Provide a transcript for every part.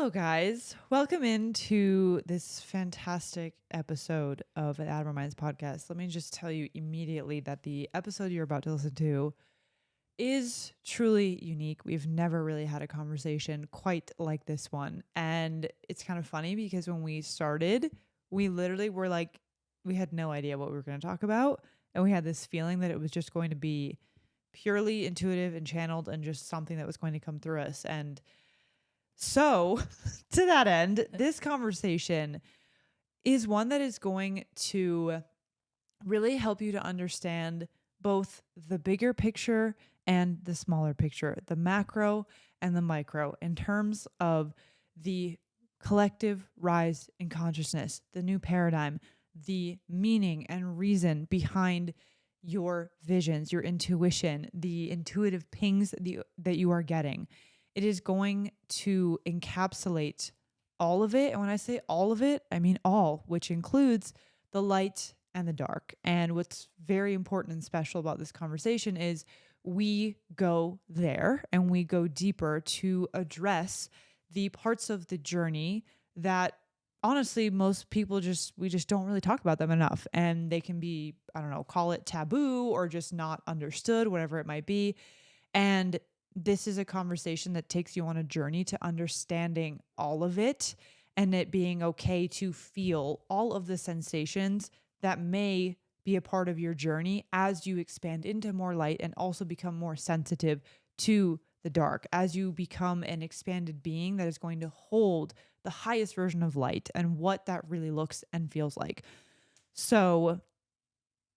Hello, guys. Welcome into this fantastic episode of an Admiral Minds podcast. Let me just tell you immediately that the episode you're about to listen to is truly unique. We've never really had a conversation quite like this one. And it's kind of funny because when we started, we literally were like, we had no idea what we were going to talk about. And we had this feeling that it was just going to be purely intuitive and channeled and just something that was going to come through us. And so, to that end, this conversation is one that is going to really help you to understand both the bigger picture and the smaller picture, the macro and the micro, in terms of the collective rise in consciousness, the new paradigm, the meaning and reason behind your visions, your intuition, the intuitive pings that you are getting. It is going to encapsulate all of it. And when I say all of it, I mean all, which includes the light and the dark. And what's very important and special about this conversation is we go there and we go deeper to address the parts of the journey that honestly most people we just don't really talk about them enough. And they can be, I don't know, call it taboo or just not understood, whatever it might be. And this is a conversation that takes you on a journey to understanding all of it and it being okay to feel all of the sensations that may be a part of your journey as you expand into more light and also become more sensitive to the dark, as you become an expanded being that is going to hold the highest version of light and what that really looks and feels like. So,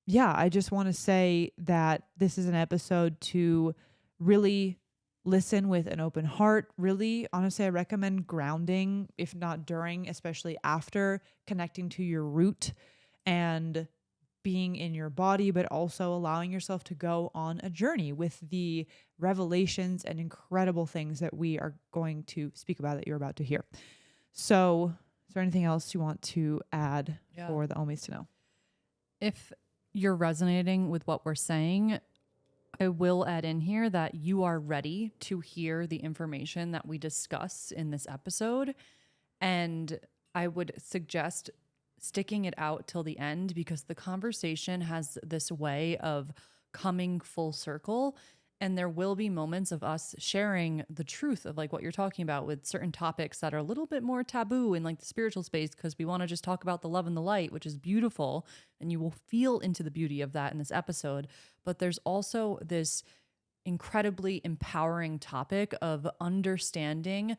yeah, I just want to say that this is an episode to really listen with an open heart. Really, honestly, I recommend grounding, if not during, especially after, connecting to your root and being in your body, but also allowing yourself to go on a journey with the revelations and incredible things that we are going to speak about that you're about to hear. So, is there anything else you want to add for the Omis to know? If you're resonating with what we're saying, I will add in here that you are ready to hear the information that we discuss in this episode. And I would suggest sticking it out till the end because the conversation has this way of coming full circle. And there will be moments of us sharing the truth of like what you're talking about with certain topics that are a little bit more taboo in like the spiritual space because we want to just talk about the love and the light, which is beautiful. And you will feel into the beauty of that in this episode. But there's also this incredibly empowering topic of understanding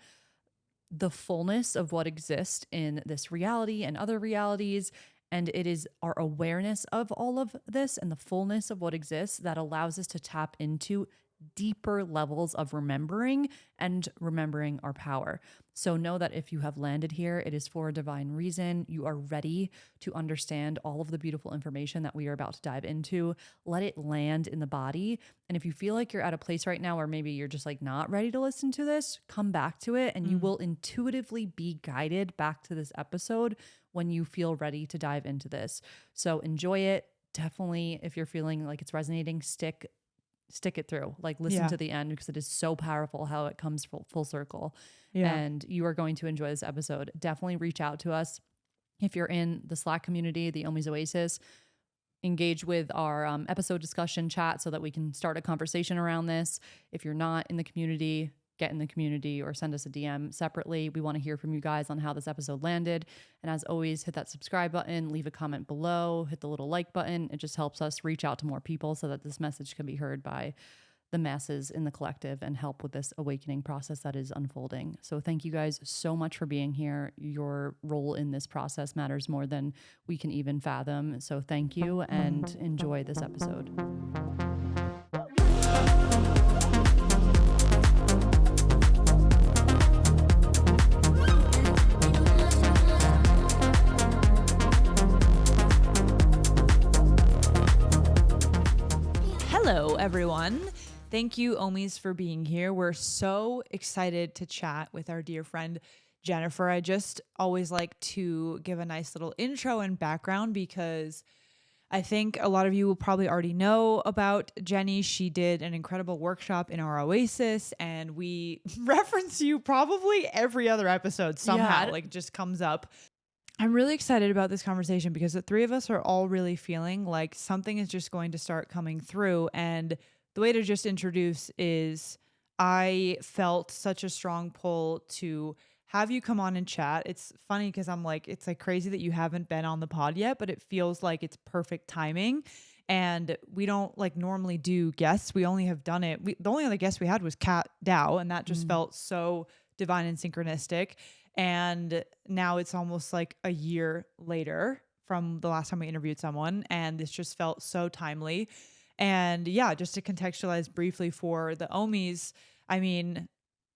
the fullness of what exists in this reality and other realities. And it is our awareness of all of this and the fullness of what exists that allows us to tap into deeper levels of remembering and remembering our power. So know that if you have landed here, it is for a divine reason. You are ready to understand all of the beautiful information that we are about to dive into. Let it land in the body. And if you feel like you're at a place right now, or maybe you're just like not ready to listen to this, come back to it and you will intuitively be guided back to this episode when you feel ready to dive into this. So enjoy it. Definitely, if you're feeling like it's resonating, stick it through, like listen to the end because it is so powerful how it comes full circle. And you are going to enjoy this episode. Definitely reach out to us. If you're in the Slack community, the Omi's Oasis, engage with our episode discussion chat so that we can start a conversation around this. If you're not in the community, get in the community or send us a DM separately. We want to hear from you guys on how this episode landed. And as always, hit that subscribe button, leave a comment below, hit the little like button. It just helps us reach out to more people so that this message can be heard by the masses in the collective and help with this awakening process that is unfolding. So thank you guys so much for being here. Your role in this process matters more than we can even fathom. So thank you and enjoy this episode. Hello, everyone. Thank you, Omis, for being here. We're so excited to chat with our dear friend, Jennifer. I just always like to give a nice little intro and background because I think a lot of you will probably already know about Jenny. She did an incredible workshop in our Oasis, and we reference you probably every other episode somehow, Yeah. like it just comes up. I'm really excited about this conversation because the three of us are all really feeling like something is just going to start coming through. And the way to just introduce is I felt such a strong pull to have you come on and chat. It's funny because I'm like, it's like crazy that you haven't been on the pod yet, but it feels like it's perfect timing. And we don't like normally do guests. We only have done it. The only other guest we had was Kat Dow, and that just felt so divine and synchronistic. And now it's almost like a year later from the last time we interviewed someone. And this just felt so timely. And yeah, just to contextualize briefly for the Omis, I mean,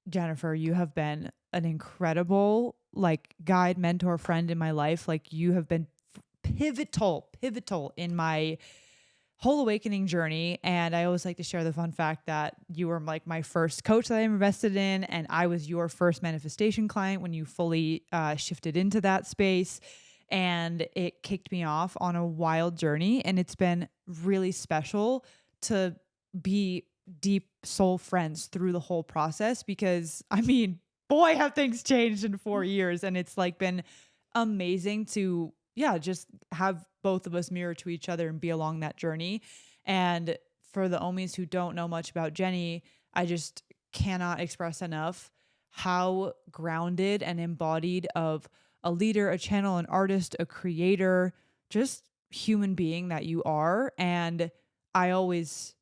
Jennifer, you have been an incredible like guide, mentor, friend in my life. Like you have been pivotal in my whole awakening journey. And I always like to share the fun fact that you were like my first coach that I invested in, and I was your first manifestation client when you fully shifted into that space. And it kicked me off on a wild journey, and it's been really special to be deep soul friends through the whole process because I mean, boy, have things changed in 4 years, and it's like been amazing to yeah, just have both of us mirror to each other and be along that journey. And for the Omis who don't know much about Jenny, I just cannot express enough how grounded and embodied of a leader, a channel, an artist, a creator, just human being that you are. And I always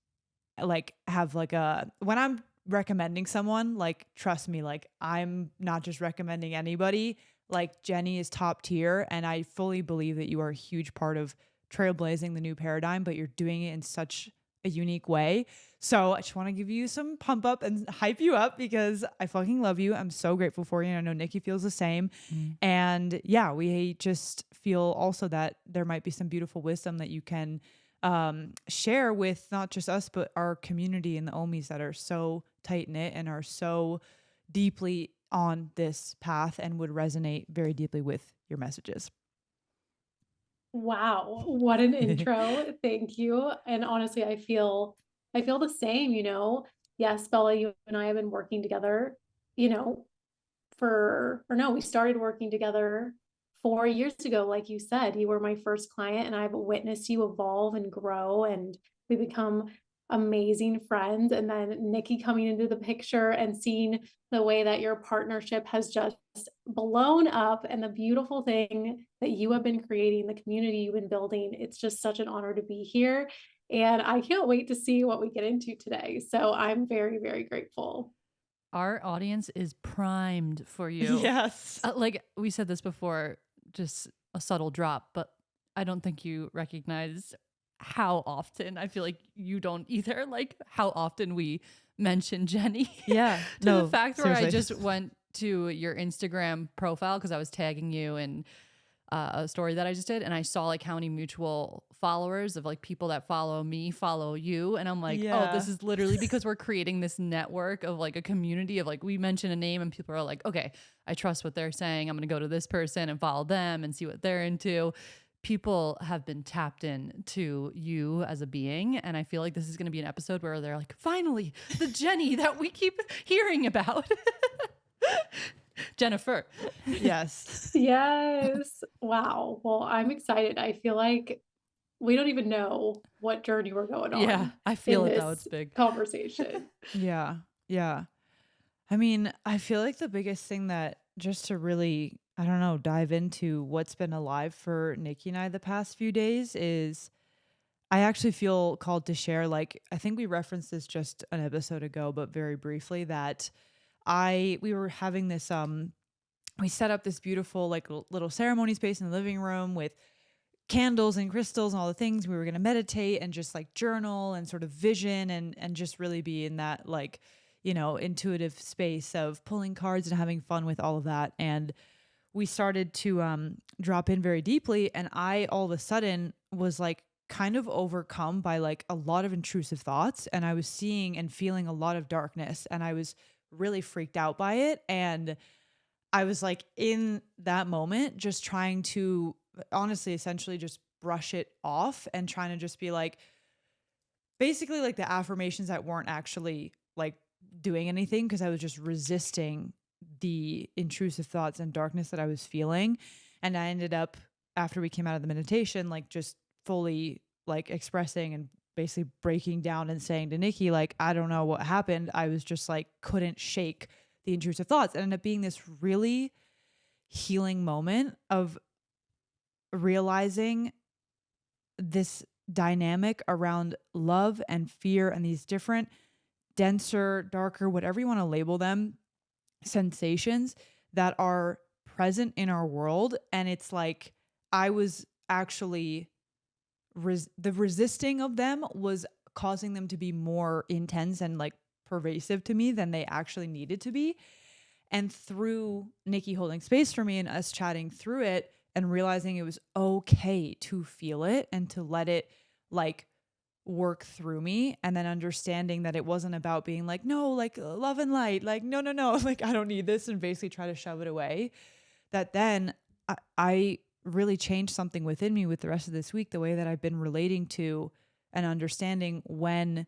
like have like a when I'm recommending someone, like trust me, like I'm not just recommending anybody. Like Jenny is top tier, and I fully believe that you are a huge part of trailblazing the new paradigm, but you're doing it in such a unique way. So I just want to give you some pump up and hype you up because I fucking love you. I'm so grateful for you. And I know Nikki feels the same. And yeah, we just feel also that there might be some beautiful wisdom that you can share with not just us, but our community and the Omis that are so tight knit and are so deeply on this path and would resonate very deeply with your messages. Wow, what an intro. Thank you. And honestly, I feel the same, you know. Yes, Bella, you and I have been working together, you know, we started working together 4 years ago. Like you said, you were my first client, and I've witnessed you evolve and grow, and we become amazing friends. And then Nikki coming into the picture and seeing the way that your partnership has just blown up and the beautiful thing that you have been creating, the community you've been building. It's just such an honor to be here. And I can't wait to see what we get into today. So I'm very, very grateful. Our audience is primed for you. Yes. Like we said this before, just a subtle drop, but I don't think you recognize how often, I feel like you don't either, like how often we mention Jenny. Yeah. To No, the fact where I seriously. just went to your Instagram profile because I was tagging you in a story that I just did, and I saw like how many mutual followers of like people that follow me follow you, and I'm like, oh, this is literally because we're creating this network of like a community of like we mention a name and people are like, okay, I trust what they're saying, I'm gonna go to this person and follow them and see what they're into. People have been tapped in to you as a being, and I feel like this is going to be an episode where they're like, finally, the Jenny that we keep hearing about. Jennifer. Yes. Yes. Wow. Well, I'm excited. I feel like we don't even know what journey we're going on. Yeah, I feel in it though. this It's big. conversation. Yeah. Yeah. I mean, I feel like the biggest thing that just to really, I don't know, dive into what's been alive for Nikki and I the past few days is I actually feel called to share, like, I think we referenced this just an episode ago, but very briefly that we were having this, we set up this beautiful, like, little ceremony space in the living room with candles and crystals and all the things. We were going to meditate and just like journal and sort of vision and just really be in that like, you know, intuitive space of pulling cards and having fun with all of that. And we started to drop in very deeply, and I all of a sudden was like kind of overcome by like a lot of intrusive thoughts, and I was seeing and feeling a lot of darkness, and I was really freaked out by it. And I was like in that moment just trying to honestly essentially just brush it off and trying to just be like, basically like the affirmations that weren't actually like doing anything because I was just resisting the intrusive thoughts and darkness that I was feeling. And I ended up, after we came out of the meditation, like just fully like expressing and basically breaking down and saying to Nikki, like, I don't know what happened. I was just like, couldn't shake the intrusive thoughts. It ended up being this really healing moment of realizing this dynamic around love and fear and these different denser, darker, whatever you want to label them, sensations that are present in our world. And it's like I was actually the resisting of them was causing them to be more intense and like pervasive to me than they actually needed to be. And through Nikki holding space for me and us chatting through it and realizing it was okay to feel it and to let it like work through me, and then understanding that it wasn't about being like, no, like love and light, like, no, like I don't need this, and basically try to shove it away. That then I really changed something within me with the rest of this week, the way that I've been relating to and understanding when,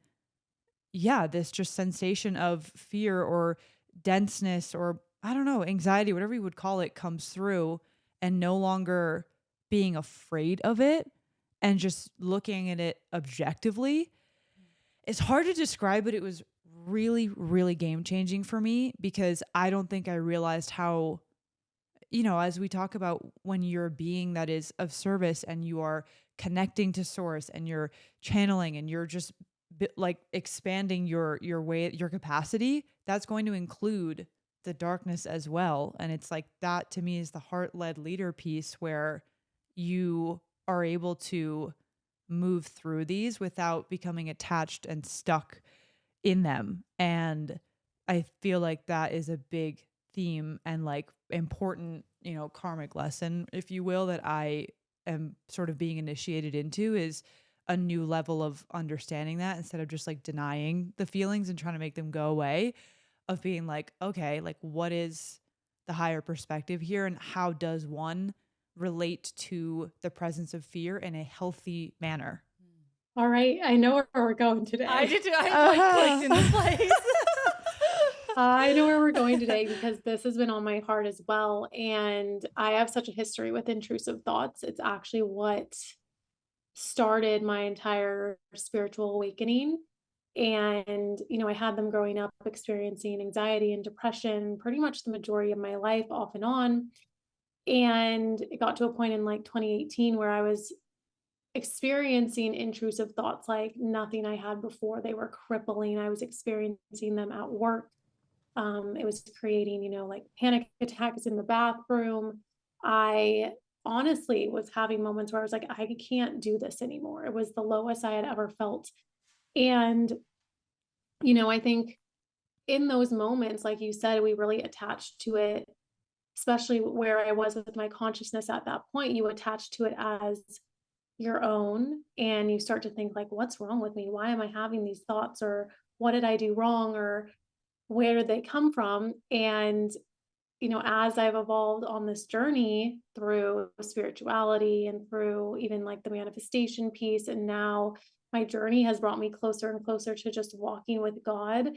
yeah, this just sensation of fear or denseness or I don't know, anxiety, whatever you would call it, comes through, and no longer being afraid of it and just looking at it objectively. It's hard to describe, but it was really, really game changing for me because I don't think I realized how, as we talk about when you're a being that is of service and you are connecting to source and you're channeling and you're just like expanding your way, your capacity, that's going to include the darkness as well. And it's like that to me is the heart-led leader piece where you are able to move through these without becoming attached and stuck in them. And I feel like that is a big theme and like important, karmic lesson, if you will, that I am sort of being initiated into, is a new level of understanding that instead of just like denying the feelings and trying to make them go away, of being like, okay, like what is the higher perspective here and how does one relate to the presence of fear in a healthy manner? All right, I know where we're going today. I did too. I like clicked into place. I know where we're going today because this has been on my heart as well. And I have such a history with intrusive thoughts. It's actually what started my entire spiritual awakening. And, I had them growing up experiencing anxiety and depression pretty much the majority of my life, off and on. And it got to a point in like 2018 where I was experiencing intrusive thoughts like nothing I had before. They were crippling. I was experiencing them at work. It was creating, like panic attacks in the bathroom. I honestly was having moments where I was like, I can't do this anymore. It was the lowest I had ever felt. And, I think in those moments, like you said, we really attached to it, especially where I was with my consciousness at that point. You attach to it as your own, and you start to think like, what's wrong with me? Why am I having these thoughts? Or what did I do wrong? Or where did they come from? And, as I've evolved on this journey through spirituality and through even like the manifestation piece, and now my journey has brought me closer and closer to just walking with God.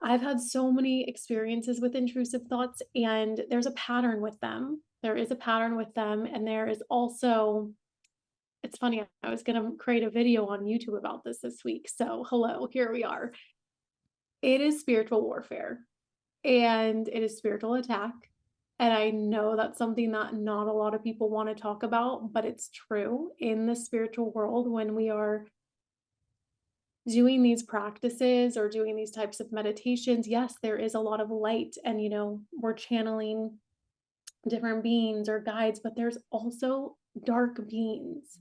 I've had so many experiences with intrusive thoughts, and there's a pattern with them. There is a pattern with them. And there is also, it's funny, I was going to create a video on YouTube about this week. So, hello, here we are. It is spiritual warfare and it is spiritual attack. And I know that's something that not a lot of people want to talk about, but it's true in the spiritual world. When we are doing these practices or doing these types of meditations, yes, there is a lot of light and, we're channeling different beings or guides, but there's also dark beings.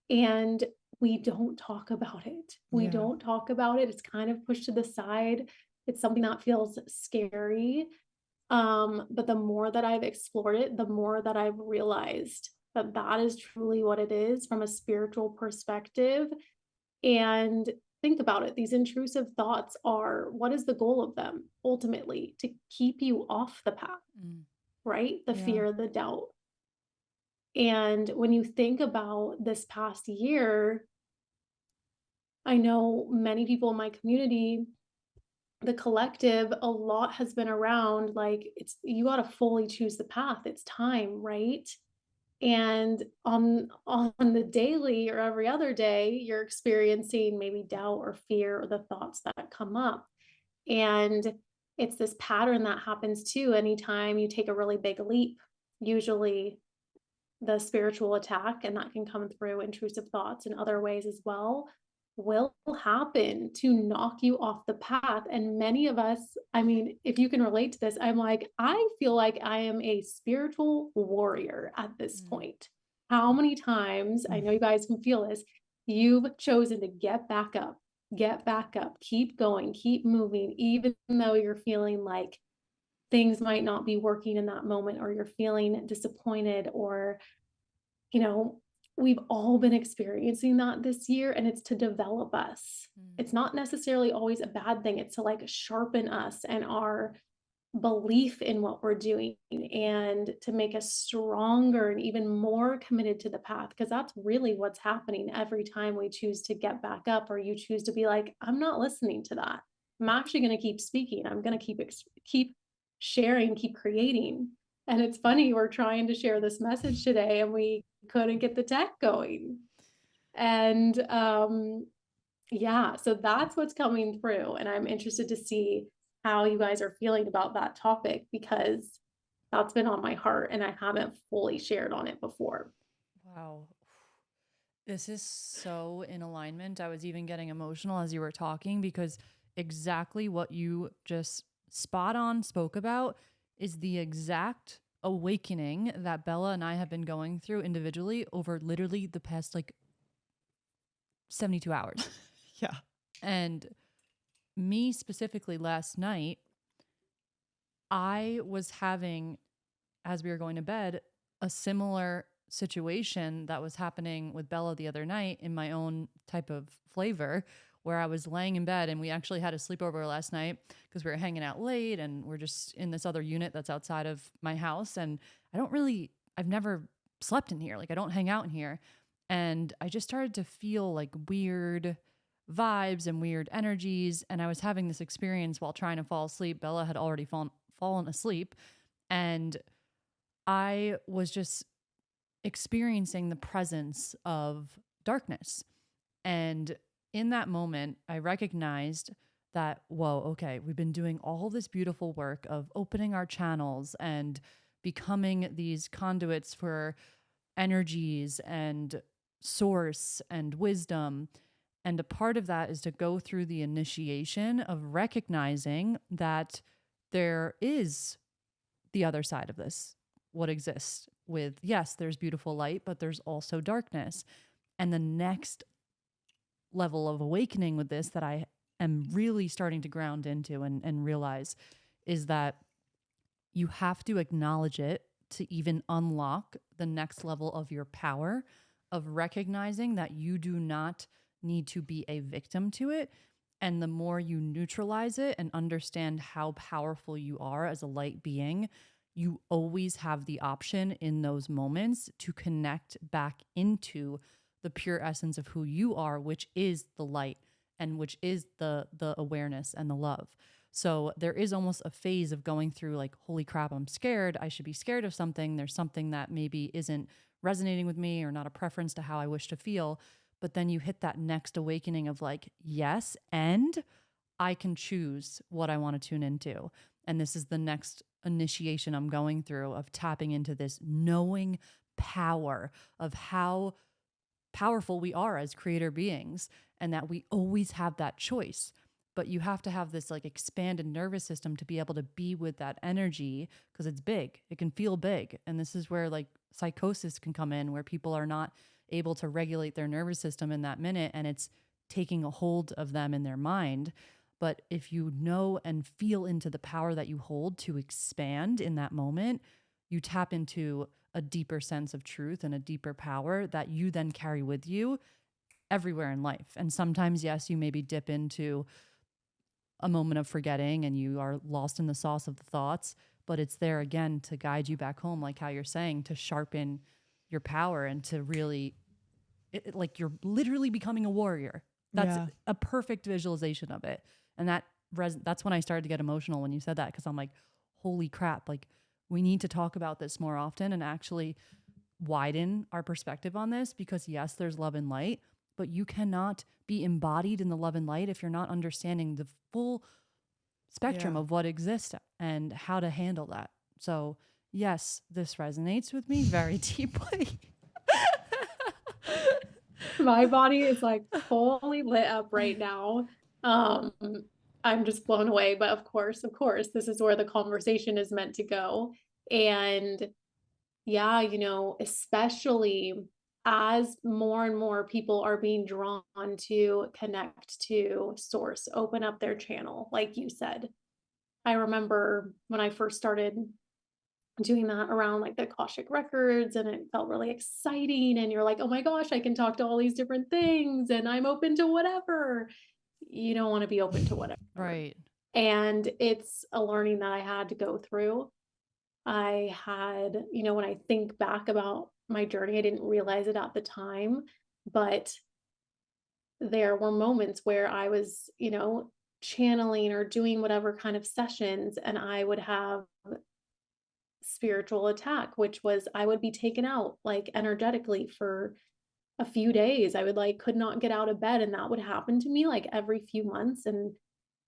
And we don't talk about it. We don't talk about it. It's kind of pushed to the side. It's something that feels scary. But the more that I've explored it, the more that I've realized that that is truly what it is from a spiritual perspective. And think about it. These intrusive thoughts are, what is the goal of them? Ultimately, to keep you off the path, right? The fear, the doubt. And when you think about this past year, I know many people in my community, the collective, a lot has been around like it's you got to fully choose the path. It's time, right? And on the daily or every other day, you're experiencing maybe doubt or fear or the thoughts that come up. And it's this pattern that happens too anytime you take a really big leap. Usually the spiritual attack, and that can come through intrusive thoughts and other ways as well, will happen to knock you off the path. And many of us, I mean, if you can relate to this, I'm like, I feel like I am a spiritual warrior at this Mm. point. How many times, I know you guys can feel this, you've chosen to get back up, keep going, keep moving, even though you're feeling like things might not be working in that moment, or you're feeling disappointed, or you know, we've all been experiencing that this year, and it's to develop us. Mm. It's not necessarily always a bad thing. It's to like sharpen us and our belief in what we're doing, and to make us stronger and even more committed to the path. Because that's really what's happening every time we choose to get back up, or you choose to be like, I'm not listening to that. I'm actually going to keep speaking. I'm going to keep sharing, keep creating. And it's funny, we're trying to share this message today and we couldn't get the tech going. And yeah, so that's what's coming through. And I'm interested to see how you guys are feeling about that topic, because that's been on my heart and I haven't fully shared on it before. Wow. This is so in alignment. I was even getting emotional as you were talking because exactly what you just spot on spoke about is the exact awakening that Bella and I have been going through individually over literally the past like 72 hours. Yeah. And me specifically last night, I was having, as we were going to bed, a similar situation that was happening with Bella the other night in my own type of flavor, where I was laying in bed and we actually had a sleepover last night because we were hanging out late and we're just in this other unit that's outside of my house. And I've never slept in here. Like I don't hang out in here. And I just started to feel like weird vibes and weird energies. And I was having this experience while trying to fall asleep. Bella had already fallen asleep. And I was just experiencing the presence of darkness. And in that moment, I recognized that, whoa, okay, we've been doing all this beautiful work of opening our channels and becoming these conduits for energies and source and wisdom. And a part of that is to go through the initiation of recognizing that there is the other side of this, what exists with, yes, there's beautiful light, but there's also darkness. And the next level of awakening with this that I am really starting to ground into and realize is that you have to acknowledge it to even unlock the next level of your power of recognizing that you do not need to be a victim to it. And the more you neutralize it and understand how powerful you are as a light being, you always have the option in those moments to connect back into the pure essence of who you are, which is the light and which is the awareness and the love. So there is almost a phase of going through like, holy crap, I'm scared. I should be scared of something. There's something that maybe isn't resonating with me or not a preference to how I wish to feel. But then you hit that next awakening of like, yes, and I can choose what I want to tune into. And this is the next initiation I'm going through of tapping into this knowing power of how powerful we are as creator beings and that we always have that choice. But you have to have this like expanded nervous system to be able to be with that energy because it's big. It can feel big. And this is where like psychosis can come in, where people are not able to regulate their nervous system in that minute and it's taking a hold of them in their mind. But if you know and feel into the power that you hold to expand in that moment, you tap into a deeper sense of truth and a deeper power that you then carry with you everywhere in life. And sometimes, yes, you maybe dip into a moment of forgetting and you are lost in the sauce of the thoughts, but it's there again to guide you back home, like how you're saying, to sharpen your power and to really, like you're literally becoming a warrior. That's Yeah. a perfect visualization of it. And that's when I started to get emotional when you said that, because I'm like, holy crap, like we need to talk about this more often and actually widen our perspective on this, because yes, there's love and light, but you cannot be embodied in the love and light if you're not understanding the full spectrum Yeah. of what exists and how to handle that. So yes, this resonates with me very deeply. My body is like fully lit up right now. Um, I'm just blown away. But of course, this is where the conversation is meant to go. And yeah, especially as more and more people are being drawn to connect to source, open up their channel, like you said. I remember when I first started doing that around like the Akashic records, and it felt really exciting, and you're like, oh my gosh, I can talk to all these different things and I'm open to whatever. You don't want to be open to whatever. Right. And it's a learning that I had to go through. I had, when I think back about my journey, I didn't realize it at the time, but there were moments where I was, channeling or doing whatever kind of sessions, and I would have spiritual attack, which was I would be taken out like energetically for a few days. I would like could not get out of bed, and that would happen to me like every few months. And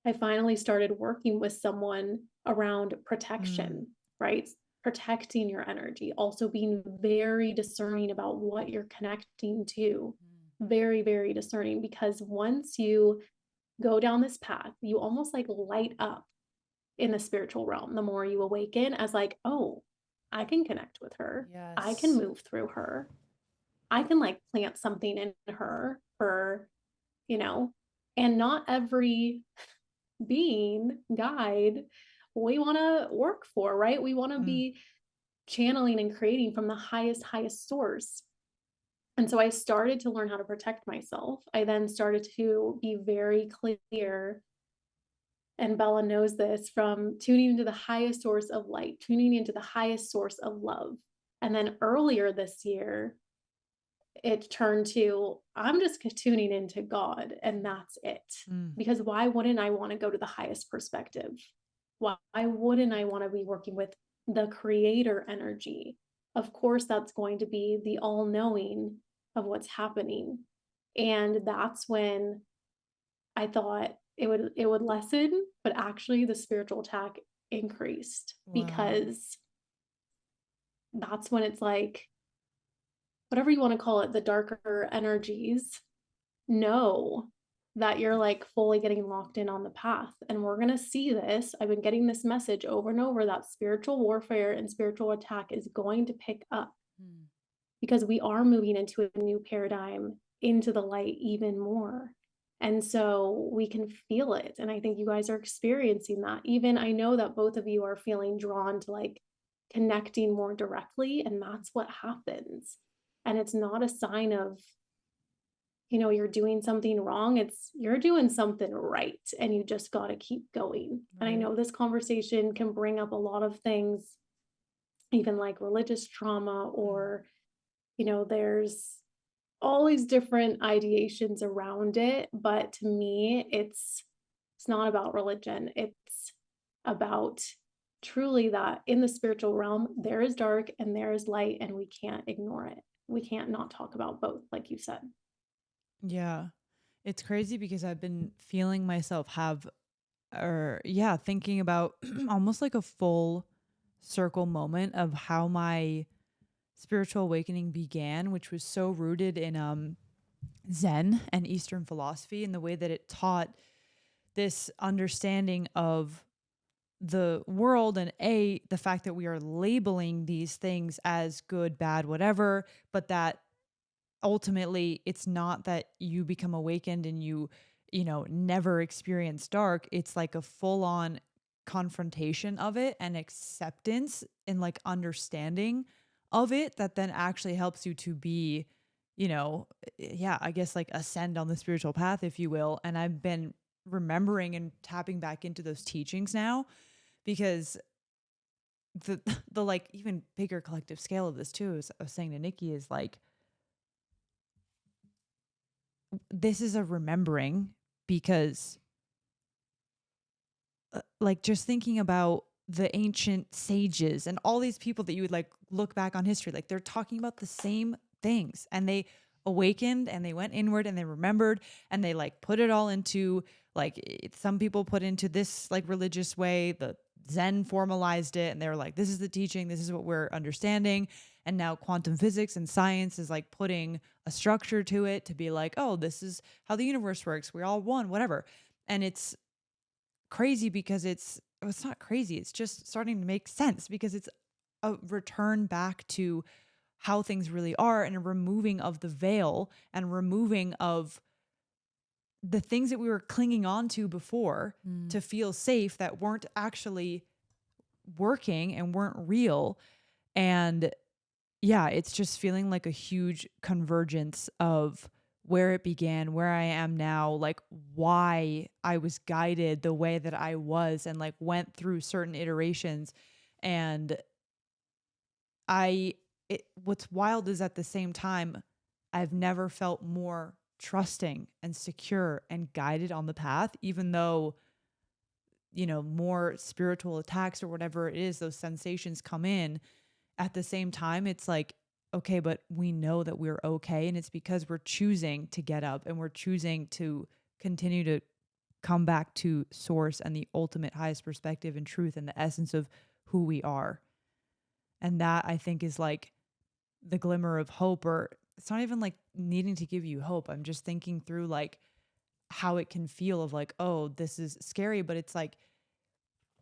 I finally started working with someone around protection, right? Protecting your energy, also being very discerning about what you're connecting to. Very, very discerning, because once you go down this path, you almost like light up in the spiritual realm. The more you awaken as like, oh, I can connect with her. I can Yes. move through her. I can like plant something in her for, you know, and not every being, guide, we want to work for, right? We want to be channeling and creating from the highest source. And so I started to learn how to protect myself. I then started to be very clear, and Bella knows this, from tuning into the highest source of light, tuning into the highest source of love. And then earlier this year, it turned to, I'm just tuning into God, and that's it. Because why wouldn't I want to go to the highest perspective? Why wouldn't I want to be working with the creator energy? Of course, that's going to be the all knowing of what's happening. And that's when I thought it would lessen, but actually the spiritual attack increased. Wow. Because that's when it's like, whatever you want to call it, the darker energies know that you're like fully getting locked in on the path. And we're going to see this. I've been getting this message over and over that spiritual warfare and spiritual attack is going to pick up, because we are moving into a new paradigm, into the light even more. And so we can feel it. And I think you guys are experiencing that. Even I know that both of you are feeling drawn to like connecting more directly. And that's what happens. And it's not a sign of, you're doing something wrong. It's you're doing something right. And you just got to keep going. And I know this conversation can bring up a lot of things, even like religious trauma, or, there's all these different ideations around it. But to me, it's not about religion. It's about truly that in the spiritual realm, there is dark and there is light, and we can't ignore it. We can't not talk about both, like you said. Yeah. It's crazy because I've been feeling myself thinking about almost like a full circle moment of how my spiritual awakening began, which was so rooted in Zen and Eastern philosophy, and the way that it taught this understanding of the world, and the fact that we are labeling these things as good, bad, whatever, but that ultimately it's not that you become awakened and you never experience dark. It's like a full on confrontation of it and acceptance and like understanding of it that then actually helps you to be, I guess like ascend on the spiritual path, if you will. And I've been remembering and tapping back into those teachings now, because the the like even bigger collective scale of this too, is I was saying to Nikki, is like, this is a remembering, because like just thinking about the ancient sages and all these people that you would like look back on history, like they're talking about the same things, and they awakened and they went inward and they remembered, and they like put it all into like some people put into this like religious way, the Zen formalized it, and they were like, this is the teaching, this is what we're understanding. And now quantum physics and science is like putting a structure to it to be like, oh, this is how the universe works, we're all one, whatever. And it's crazy because it's not crazy. It's just starting to make sense, because it's a return back to how things really are, and a removing of the veil and removing of the things that we were clinging on to before to feel safe, that weren't actually working and weren't real. And yeah, it's just feeling like a huge convergence of where it began, where I am now, like why I was guided the way that I was, and like went through certain iterations. And what's wild is at the same time, I've never felt more trusting and secure and guided on the path, even though, more spiritual attacks or whatever it is, those sensations come in. At the same time, it's like, okay, but we know that we're okay. And it's because we're choosing to get up, and we're choosing to continue to come back to source and the ultimate highest perspective and truth and the essence of who we are. And that, I think, is like the glimmer of hope. Or it's not even like needing to give you hope. I'm just thinking through like how it can feel of like, oh, this is scary, but it's like,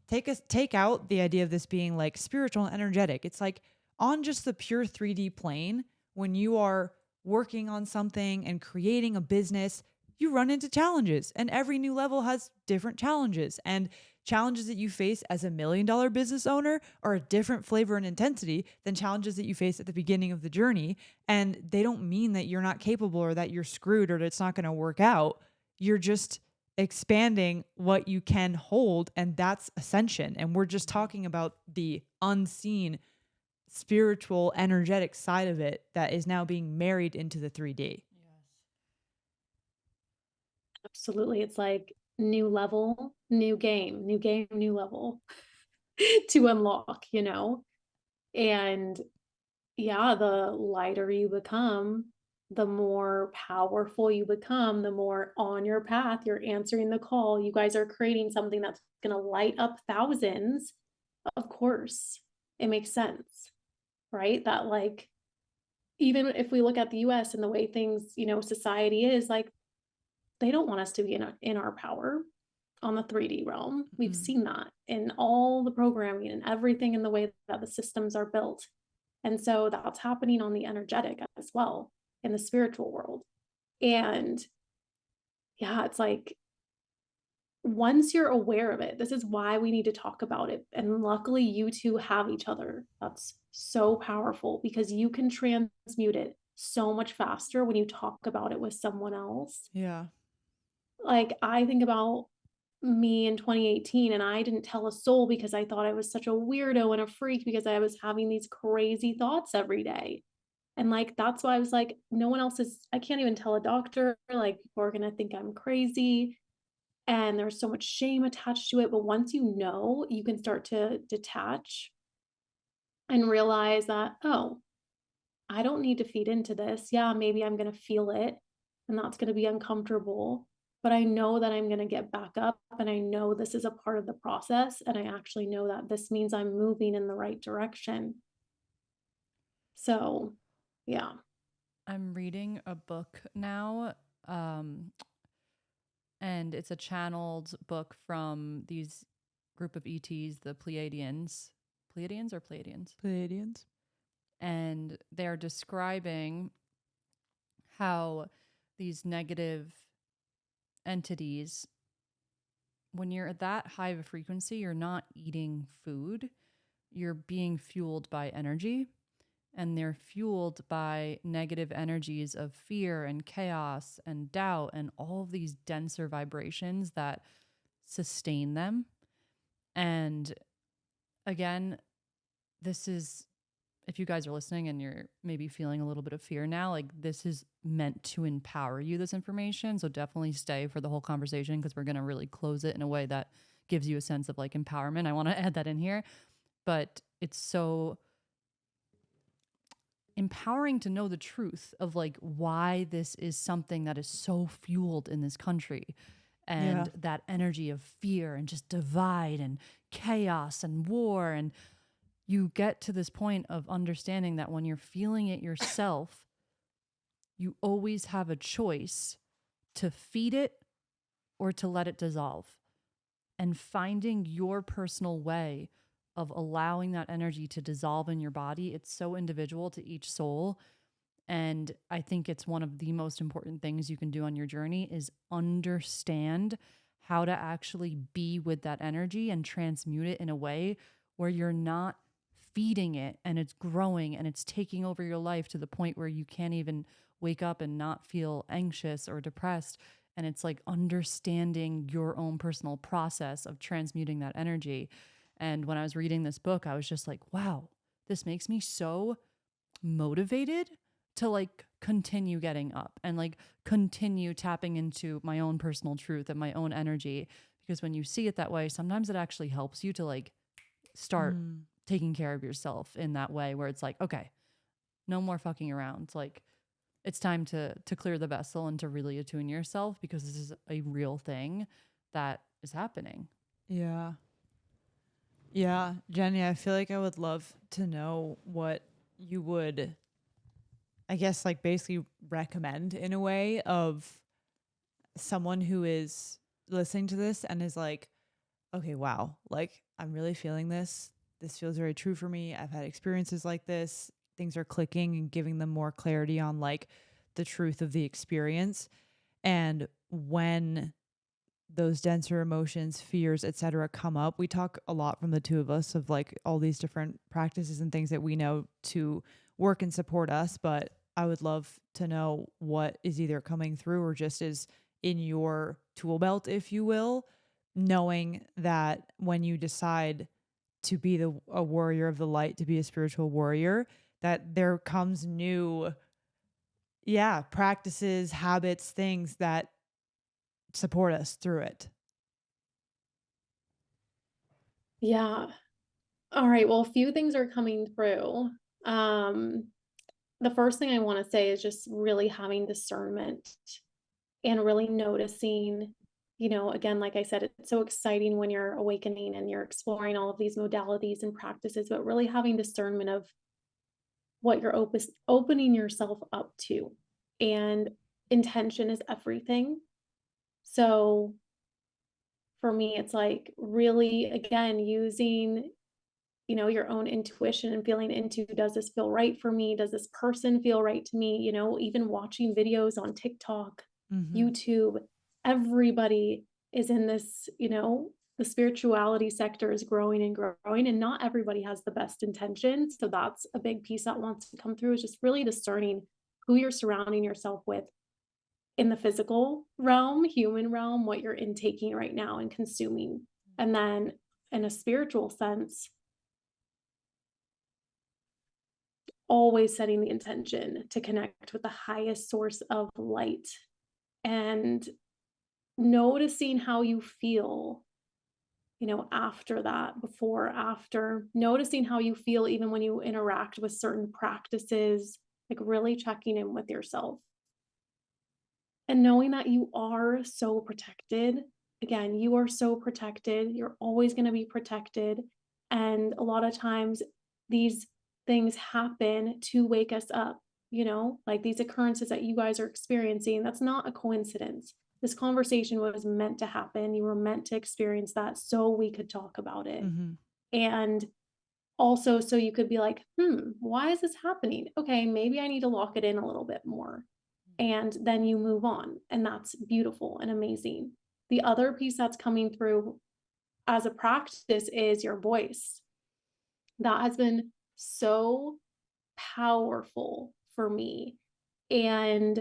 take out the idea of this being like spiritual and energetic. It's like on just the pure 3D plane, when you are working on something and creating a business, you run into challenges, and every new level has different challenges, and challenges that you face as $1 million business owner are a different flavor and intensity than challenges that you face at the beginning of the journey. And they don't mean that you're not capable or that you're screwed or that it's not going to work out. You're just expanding what you can hold, and that's ascension. And we're just talking about the unseen spiritual energetic side of it that is now being married into the 3D. Absolutely. It's like new level, new game, new level to unlock, And yeah, the lighter you become, the more powerful you become, the more on your path, you're answering the call. You guys are creating something that's going to light up thousands. Of course, it makes sense, right? That like, even if we look at the US and the way things, society is like, they don't want us to be in our power on the 3D realm. We've seen that in all the programming and everything in the way that the systems are built. And so that's happening on the energetic as well in the spiritual world. And yeah, it's like once you're aware of it, this is why we need to talk about it. And luckily, you two have each other. That's so powerful because you can transmute it so much faster when you talk about it with someone else. Yeah. Like, I think about me in 2018, and I didn't tell a soul because I thought I was such a weirdo and a freak because I was having these crazy thoughts every day. And like, that's why I was like, no one else is, I can't even tell a doctor, like, people are going to think I'm crazy. And there's so much shame attached to it. But once you know, you can start to detach and realize that, oh, I don't need to feed into this. Yeah, maybe I'm going to feel it and that's going to be uncomfortable. But I know that I'm going to get back up and I know this is a part of the process. And I actually know that this means I'm moving in the right direction. So, yeah. I'm reading a book now, and it's a channeled book from these group of ETs, the Pleiadians. Pleiadians or Pleiadians? Pleiadians. And they're describing how these negative entities, when you're at that high of a frequency, you're not eating food, you're being fueled by energy. And they're fueled by negative energies of fear and chaos and doubt and all of these denser vibrations that sustain them. And again, this is, if you guys are listening and you're maybe feeling a little bit of fear now, like this is meant to empower you, this information. So definitely stay for the whole conversation because we're going to really close it in a way that gives you a sense of like empowerment. I want to add that in here, but it's so empowering to know the truth of like why this is something that is so fueled in this country, and that energy of fear and just divide and chaos and war. And you get to this point of understanding that when you're feeling it yourself, you always have a choice to feed it or to let it dissolve. And finding your personal way of allowing that energy to dissolve in your body, it's so individual to each soul. And I think it's one of the most important things you can do on your journey is understand how to actually be with that energy and transmute it in a way where you're not feeding it and it's growing and it's taking over your life to the point where you can't even wake up and not feel anxious or depressed. And it's like understanding your own personal process of transmuting that energy. And when I was reading this book, I was just like, wow, this makes me so motivated to like continue getting up and like continue tapping into my own personal truth and my own energy. Because when you see it that way, sometimes it actually helps you to like start taking care of yourself in that way where it's like, okay, no more fucking around. It's like, it's time to clear the vessel and to really attune yourself because this is a real thing that is happening. Yeah. Yeah. Jenny, I feel like I would love to know what you would, I guess, like basically recommend in a way of someone who is listening to this and is like, okay, wow, like I'm really feeling this. This feels very true for me. I've had experiences like this. Things are clicking and giving them more clarity on like the truth of the experience. And when those denser emotions, fears, etc., come up, we talk a lot from the two of us of like all these different practices and things that we know to work and support us. But I would love to know what is either coming through or just is in your tool belt, if you will, knowing that when you decide to be a warrior of the light, to be a spiritual warrior, that there comes new practices, habits, things that support us through it. Yeah. All right. Well, a few things are coming through. Um, the first thing I want to say is just really having discernment and really noticing, again, like I said, it's so exciting when you're awakening and you're exploring all of these modalities and practices, but really having discernment of what you're opening yourself up to. And intention is everything. So for me, it's like really, again, using your own intuition and feeling into, does this feel right for me? Does this person feel right to me? Even watching videos on TikTok, YouTube, everybody is in this, the spirituality sector is growing and growing, and not everybody has the best intentions. So that's a big piece that wants to come through, is just really discerning who you're surrounding yourself with in the physical realm, human realm, what you're intaking right now and consuming. And then in a spiritual sense, always setting the intention to connect with the highest source of light and noticing how you feel, after that, before, after, noticing how you feel even when you interact with certain practices, like really checking in with yourself and knowing that you are so protected. Again, you are so protected. You're always going to be protected. And a lot of times these things happen to wake us up, like these occurrences that you guys are experiencing. That's not a coincidence. This conversation was meant to happen. You were meant to experience that so we could talk about it. And also, so you could be like, why is this happening? Okay, maybe I need to lock it in a little bit more. And then you move on. And that's beautiful and amazing. The other piece that's coming through as a practice is your voice. That has been so powerful for me. And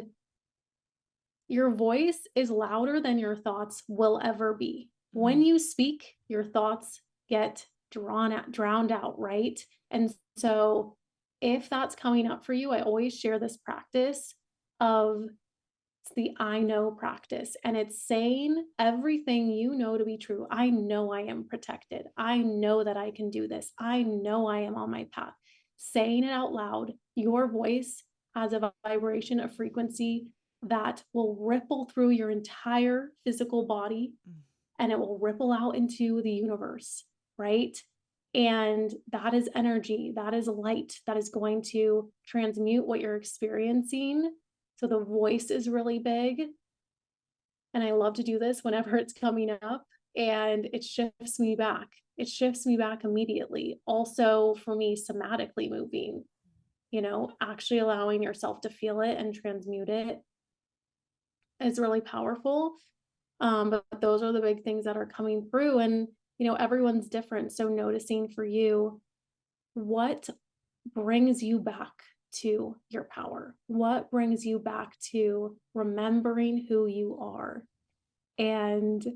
your voice is louder than your thoughts will ever be. When you speak, your thoughts get drowned out, right? And so if that's coming up for you, I always share this practice of it's the I know practice. And it's saying everything you know to be true. I know I am protected. I know that I can do this. I know I am on my path. Saying it out loud, your voice has a vibration, a frequency that will ripple through your entire physical body and it will ripple out into the universe, right? And that is energy, that is light, that is going to transmute what you're experiencing. So the voice is really big. And I love to do this whenever it's coming up and it shifts me back. It shifts me back immediately. Also, for me, somatically moving, actually allowing yourself to feel it and transmute it is really powerful. But those are the big things that are coming through. And, everyone's different. So noticing for you, what brings you back to your power? What brings you back to remembering who you are? And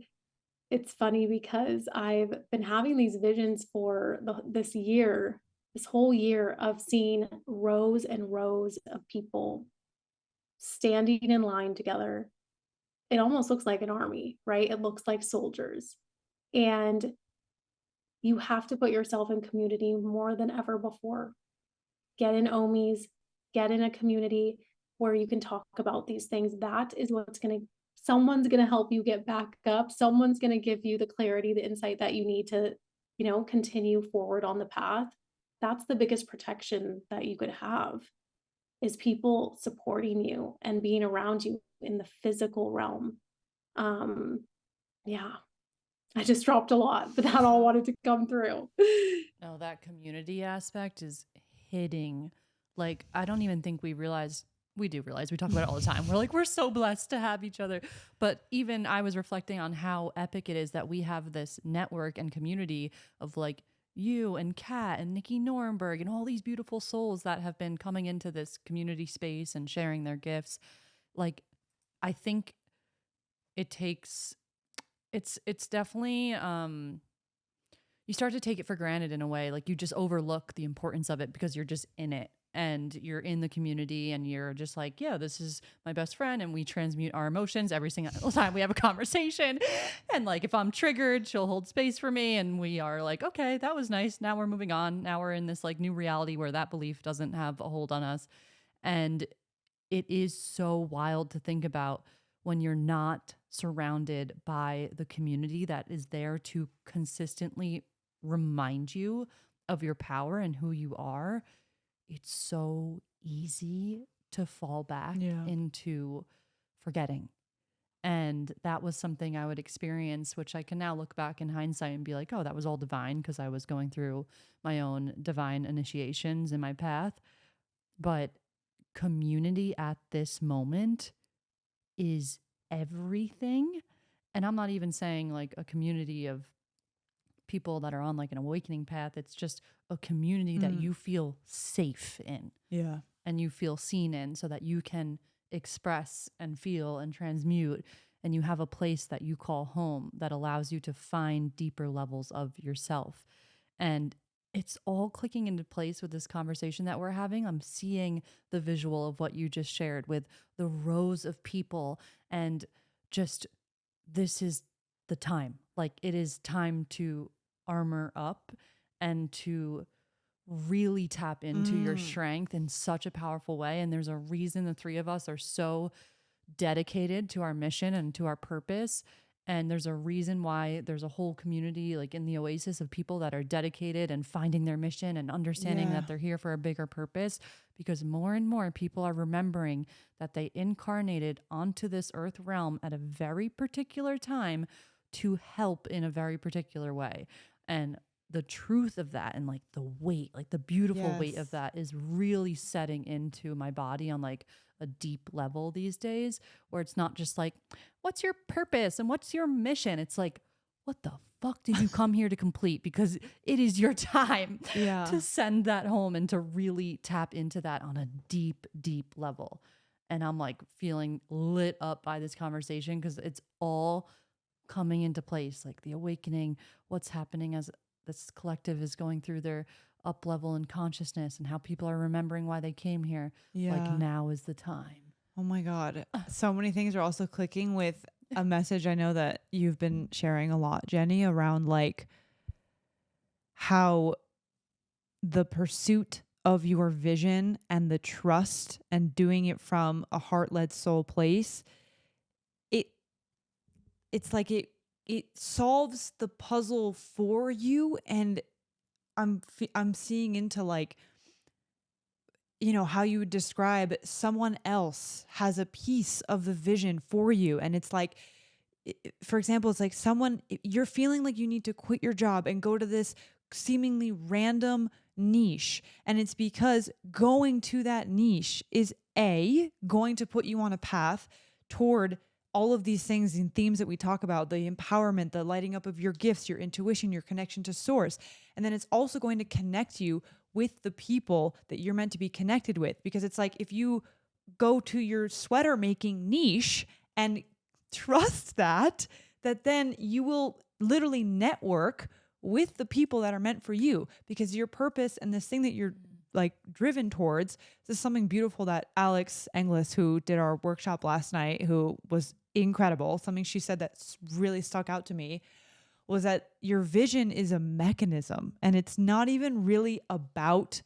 it's funny because I've been having these visions for this whole year of seeing rows and rows of people standing in line together. It almost looks like an army, right? It looks like soldiers. And you have to put yourself in community more than ever before. Get in OMIs, get in a community where you can talk about these things. That is someone's going to help you get back up. Someone's going to give you the clarity, the insight that you need to, continue forward on the path. That's the biggest protection that you could have is people supporting you and being around you in the physical realm. Yeah, I just dropped a lot, but that all wanted to come through. No, that community aspect is hitting. Like, I don't even think we realize. We do realize, we talk about it all the time. We're like, we're so blessed to have each other. But even I was reflecting on how epic it is that we have this network and community of like you and Kat and Nikki Nuremberg and all these beautiful souls that have been coming into this community space and sharing their gifts. Like, I think it takes, it's definitely, you start to take it for granted in a way. Like you just overlook the importance of it because you're just in it and you're in the community and you're just like, yeah, this is my best friend. And we transmute our emotions every single time we have a conversation. And like, if I'm triggered, she'll hold space for me. And we are like, okay, that was nice. Now we're moving on. Now we're in this like new reality where that belief doesn't have a hold on us. And it is so wild to think about when you're not surrounded by the community that is there to consistently remind you of your power and who you are. It's so easy to fall back into forgetting. And that was something I would experience, which I can now look back in hindsight and be like, oh, that was all divine because I was going through my own divine initiations in my path. But community at this moment is everything. And I'm not even saying like a community of people that are on like an awakening path. It's just a community that you feel safe in. Yeah. And you feel seen in so that you can express and feel and transmute. And you have a place that you call home that allows you to find deeper levels of yourself. And it's all clicking into place with this conversation that we're having. I'm seeing the visual of what you just shared with the rows of people and just this is the time. Like it is time to armor up and to really tap into your strength in such a powerful way. And there's a reason the three of us are so dedicated to our mission and to our purpose. And there's a reason why there's a whole community like in the Oasis of people that are dedicated and finding their mission and understanding that they're here for a bigger purpose, because more and more people are remembering that they incarnated onto this earth realm at a very particular time to help in a very particular way. And the truth of that and like the weight, like the beautiful weight of that is really setting into my body on like a deep level these days, where it's not just like, what's your purpose and what's your mission? It's like, what the fuck did you come here to complete? Because it is your time to send that home and to really tap into that on a deep, deep level. And I'm like feeling lit up by this conversation because it's all coming into place, like the awakening, what's happening as this collective is going through their up level in consciousness and how people are remembering why they came here. Like now is the time. Oh my God. So many things are also clicking with a message I know that you've been sharing a lot, Jenny, around like how the pursuit of your vision and the trust and doing it from a heart-led soul place, it's like it solves the puzzle for you. And I'm seeing into like, you know, how you would describe someone else has a piece of the vision for you. And it's like, for example, it's like you're feeling like you need to quit your job and go to this seemingly random niche. And it's because going to that niche is going to put you on a path toward all of these things and themes that we talk about, the empowerment, the lighting up of your gifts, your intuition, your connection to source. And then it's also going to connect you with the people that you're meant to be connected with. Because it's like, if you go to your sweater making niche and trust that then you will literally network with the people that are meant for you, because your purpose and this thing that you're like driven towards. This is something beautiful that Alex Englis, who did our workshop last night, who was incredible, something she said that really stuck out to me was that your vision is a mechanism, and it's not even really about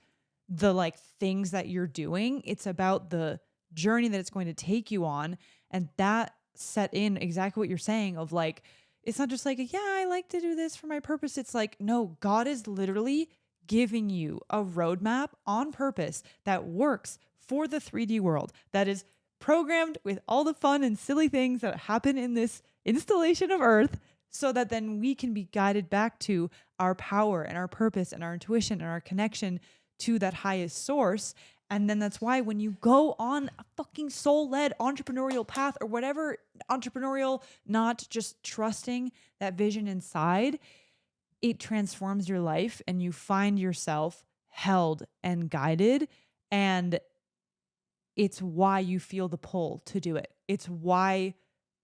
the like things that you're doing. It's about the journey that it's going to take you on. And that set in exactly what you're saying of like, it's not just like, yeah, I like to do this for my purpose. It's like, no, God is literally giving you a roadmap on purpose that works for the 3D world, that is programmed with all the fun and silly things that happen in this installation of Earth, so that then we can be guided back to our power and our purpose and our intuition and our connection to that highest source. And then that's why when you go on a fucking soul-led entrepreneurial path or whatever, entrepreneurial, not just trusting that vision inside, it transforms your life and you find yourself held and guided. And it's why you feel the pull to do it. It's why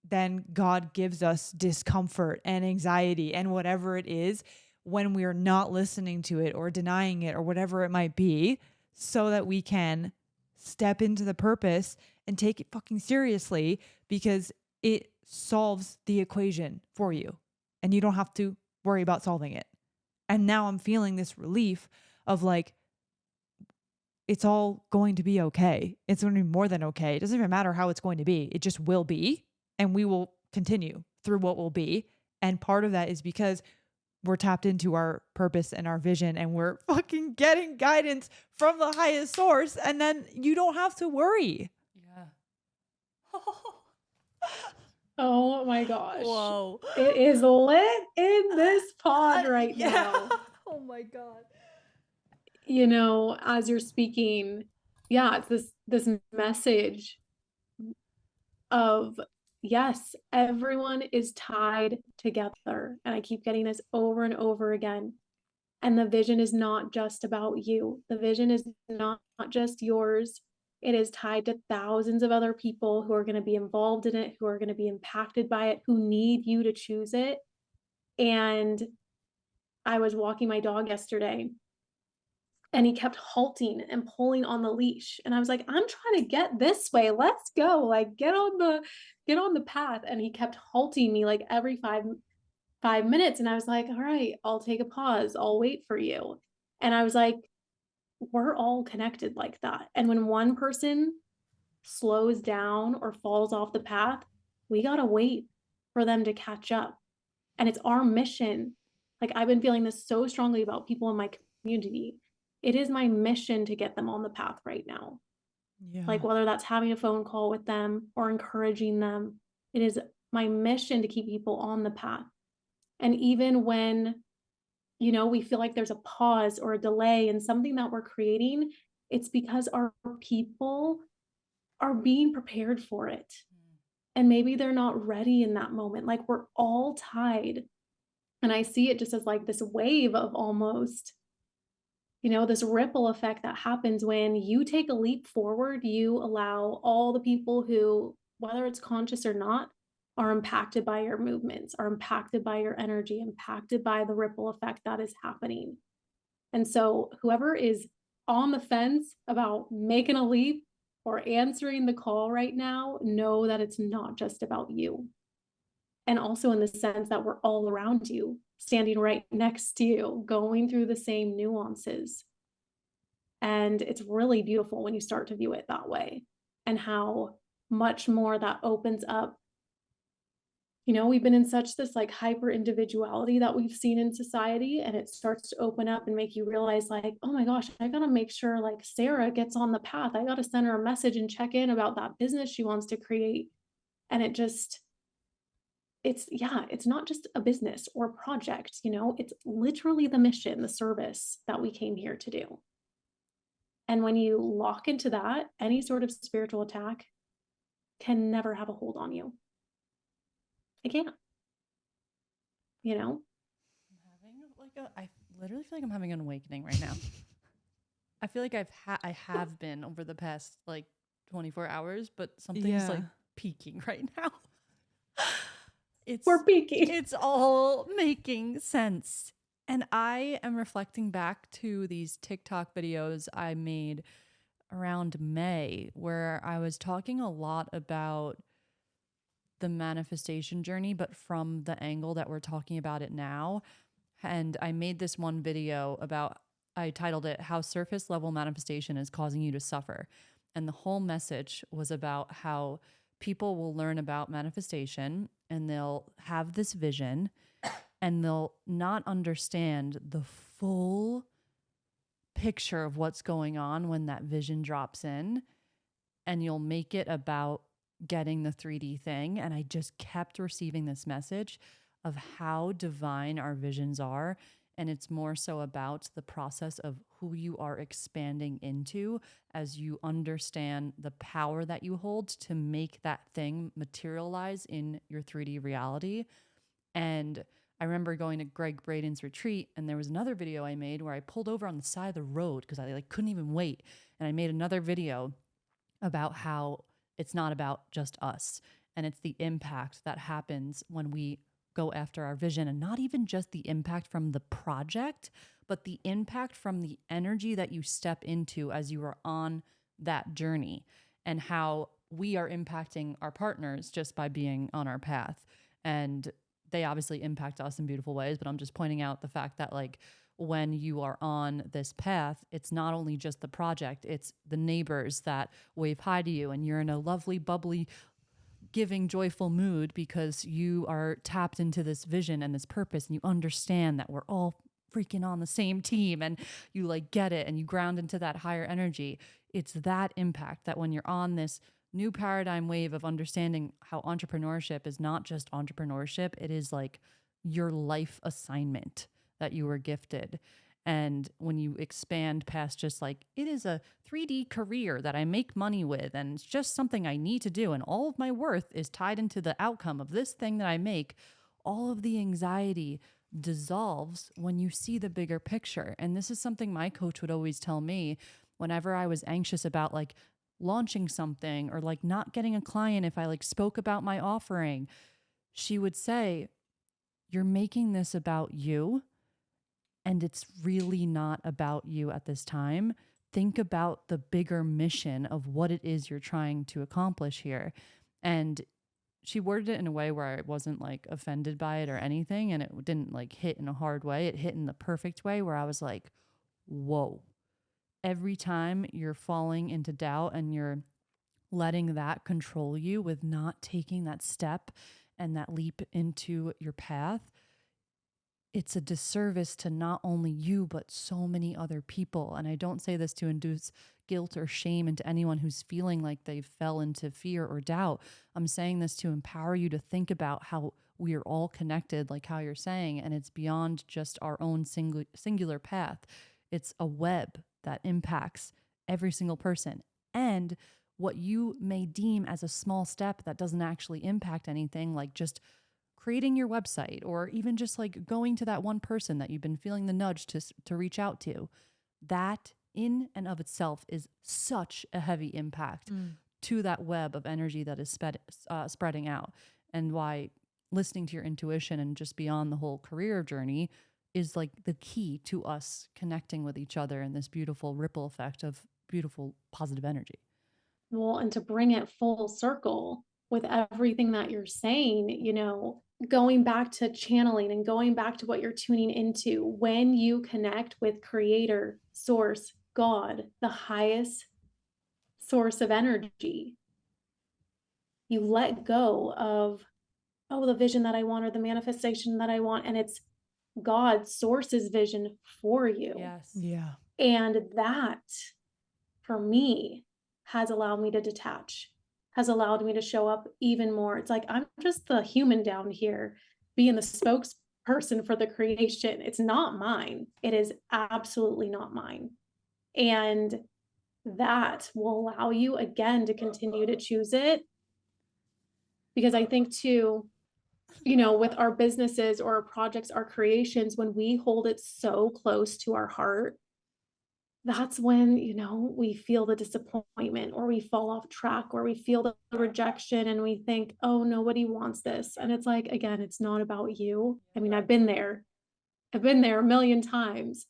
then God gives us discomfort and anxiety and whatever it is when we are not listening to it or denying it or whatever it might be, so that we can step into the purpose and take it fucking seriously, because it solves the equation for you and you don't have to worry about solving it. And now I'm feeling this relief of like, it's all going to be okay. It's going to be more than okay. It doesn't even matter how it's going to be. It just will be. And we will continue through what will be. And part of that is because we're tapped into our purpose and our vision, and we're fucking getting guidance from the highest source. And then you don't have to worry. Yeah. Oh my gosh. Whoa. It is lit in this pod right Yeah. now. Oh my God. You know, as you're speaking, yeah, it's this message of yes, everyone is tied together. And I keep getting this over and over again. And the vision is not just about you. The vision is not just yours. It is tied to thousands of other people who are going to be involved in it, who are going to be impacted by it, who need you to choose it. And I was walking my dog yesterday, and he kept halting and pulling on the leash. And I was like, I'm trying to get this way. Let's go. Like, get on the path. And he kept halting me like every 5 minutes. And I was like, all right, I'll take a pause. I'll wait for you. And I was like, we're all connected like that. And when one person slows down or falls off the path, we got to wait for them to catch up. And it's our mission. Like, I've been feeling this so strongly about people in my community. It is my mission to get them on the path right now. Yeah. Like, whether that's having a phone call with them or encouraging them, it is my mission to keep people on the path. And even when, you know, we feel like there's a pause or a delay in something that we're creating, it's because our people are being prepared for it. And maybe they're not ready in that moment. Like, we're all tied. And I see it just as like this wave of almost, you know, this ripple effect that happens when you take a leap forward. You allow all the people who, whether it's conscious or not, are impacted by your movements, are impacted by your energy, impacted by the ripple effect that is happening. And so, whoever is on the fence about making a leap or answering the call right now, know that it's not just about you. And also, in the sense that we're all around you, standing right next to you, going through the same nuances. And it's really beautiful when you start to view it that way, and how much more that opens up. We've been in such this like hyper individuality that we've seen in society, and it starts to open up and make you realize, like, oh my gosh, I gotta make sure like Sarah gets on the path. I gotta send her a message and check in about that business she wants to create. And it's not just a business or a project, it's literally the mission, the service that we came here to do. And when you lock into that, any sort of spiritual attack can never have a hold on you. It can't, you know? I literally feel like I'm having an awakening right now. I feel like I have been over the past like 24 hours, but something's like peaking right now. We're peaking. It's all making sense. And I am reflecting back to these TikTok videos I made around May, where I was talking a lot about the manifestation journey, but from the angle that we're talking about it now. And I made this one video I titled it, How Surface Level Manifestation is Causing You to Suffer. And the whole message was about how people will learn about manifestation and they'll have this vision and they'll not understand the full picture of what's going on when that vision drops in, and you'll make it about getting the 3D thing. And I just kept receiving this message of how divine our visions are. And it's more so about the process of who you are expanding into as you understand the power that you hold to make that thing materialize in your 3D reality. And I remember going to Greg Braden's retreat, and there was another video I made where I pulled over on the side of the road because I like couldn't even wait. And I made another video about how it's not about just us, and it's the impact that happens when we go after our vision, and not even just the impact from the project, but the impact from the energy that you step into as you are on that journey, and how we are impacting our partners just by being on our path. And they obviously impact us in beautiful ways, but I'm just pointing out the fact that like when you are on this path, it's not only just the project, it's the neighbors that wave hi to you and you're in a lovely, bubbly, giving, joyful mood because you are tapped into this vision and this purpose, and you understand that we're all freaking on the same team, and you like get it and you ground into that higher energy. It's that impact that when you're on this new paradigm wave of understanding how entrepreneurship is not just entrepreneurship, it is like your life assignment that you were gifted. And when you expand past just like, it is a 3D career that I make money with, and it's just something I need to do, and all of my worth is tied into the outcome of this thing that I make, all of the anxiety dissolves when you see the bigger picture. And this is something my coach would always tell me whenever I was anxious about like launching something or like not getting a client if I like spoke about my offering. She would say, you're making this about you, and it's really not about you at this time. Think about the bigger mission of what it is you're trying to accomplish here. And she worded it in a way where I wasn't like offended by it or anything. And it didn't like hit in a hard way. It hit in the perfect way where I was like, whoa. Every time you're falling into doubt and you're letting that control you with not taking that step and that leap into your path, it's a disservice to not only you, but so many other people. And I don't say this to induce guilt or shame into anyone who's feeling like they fell into fear or doubt. I'm saying this to empower you to think about how we are all connected, like how you're saying, and it's beyond just our own singular path. It's a web that impacts every single person. And what you may deem as a small step that doesn't actually impact anything, like just creating your website, or even just like going to that one person that you've been feeling the nudge to reach out to, that in and of itself is such a heavy impact to that web of energy that is spreading out. and why listening to your intuition and just beyond the whole career journey is like the key to us connecting with each other in this beautiful ripple effect of beautiful positive energy. Well, and to bring it full circle with everything that you're saying, going back to channeling and going back to what you're tuning into, when you connect with creator, source, God, the highest source of energy, you let go of, oh, the vision that I want or the manifestation that I want. And it's God, source's vision for you. Yes. Yeah. And that, for me, has allowed me to detach, has allowed me to show up even more. It's like, I'm just the human down here being the spokesperson for the creation. It's not mine. It is absolutely not mine. And that will allow you again to continue to choose it. Because I think too, with our businesses or our projects, our creations, when we hold it so close to our heart, that's when, we feel the disappointment or we fall off track or we feel the rejection and we think, oh, nobody wants this. And it's like, again, it's not about you. I mean, I've been there a million times,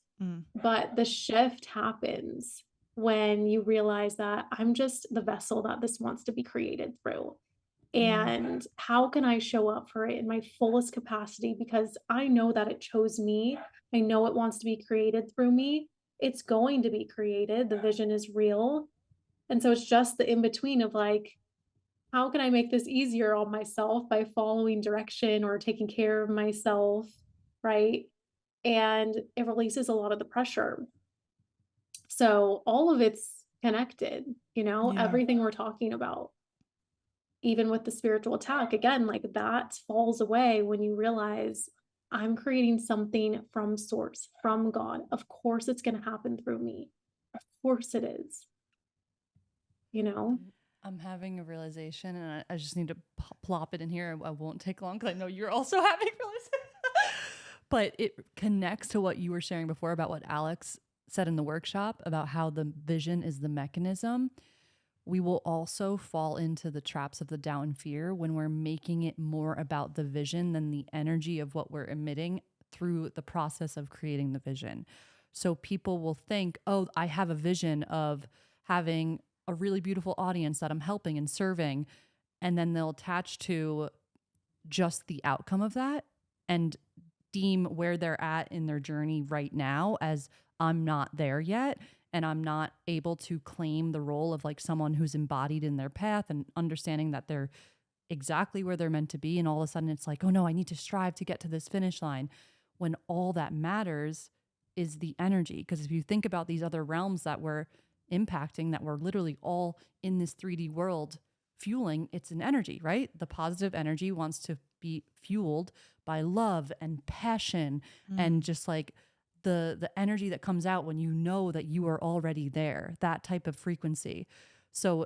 but the shift happens when you realize that I'm just the vessel that this wants to be created through. And how can I show up for it in my fullest capacity? Because I know that it chose me. I know it wants to be created through me. It's going to be created. The vision is real. And so it's just the in between of like, how can I make this easier on myself by following direction or taking care of myself? Right. And it releases a lot of the pressure. So all of it's connected, everything we're talking about. Even with the spiritual attack, again, like that falls away when you realize I'm creating something from source, from God. Of course, it's going to happen through me. Of course, it is. I'm having a realization, and I just need to plop it in here. I won't take long because I know you're also having realization. But it connects to what you were sharing before about what Alex said in the workshop about how the vision is the mechanism. We will also fall into the traps of the doubt and fear when we're making it more about the vision than the energy of what we're emitting through the process of creating the vision. So people will think, oh, I have a vision of having a really beautiful audience that I'm helping and serving. And then they'll attach to just the outcome of that and deem where they're at in their journey right now as I'm not there yet. And I'm not able to claim the role of like someone who's embodied in their path and understanding that they're exactly where they're meant to be. And all of a sudden it's like, oh no, I need to strive to get to this finish line, when all that matters is the energy. Because if you think about these other realms that we're impacting, that we're literally all in this 3D world fueling, it's an energy, right? The positive energy wants to be fueled by love and passion and just like the energy that comes out when you know that you are already there, that type of frequency. So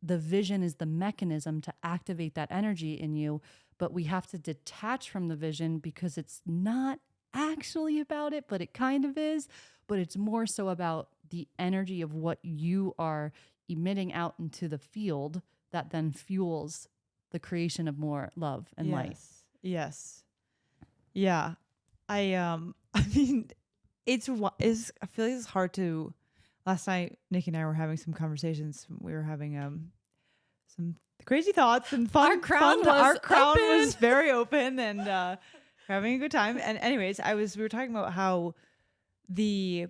the vision is the mechanism to activate that energy in you, but we have to detach from the vision because it's not actually about it, but it kind of is. But it's more so about the energy of what you are emitting out into the field that then fuels the creation of more love and light. Yes. Yeah. I mean, I feel like it's hard to. Last night, Nikki and I were having some conversations. We were having some crazy thoughts and fun. Our crown was very open, and we're having a good time. And anyways, we were talking about how the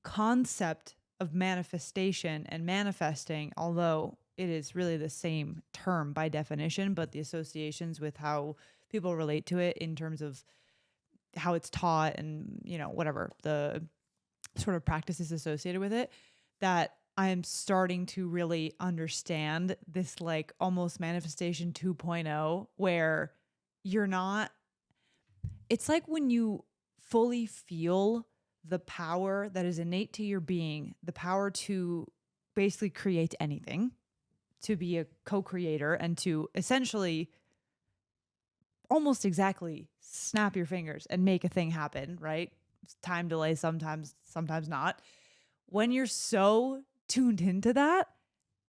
concept of manifestation and manifesting, although it is really the same term by definition, but the associations with how people relate to it in terms of how it's taught and, whatever the sort of practices associated with it, that I am starting to really understand this like almost manifestation 2.0, where it's like when you fully feel the power that is innate to your being, the power to basically create anything, to be a co-creator and to essentially almost exactly snap your fingers and make a thing happen, right? Time delay sometimes not. When you're so tuned into that,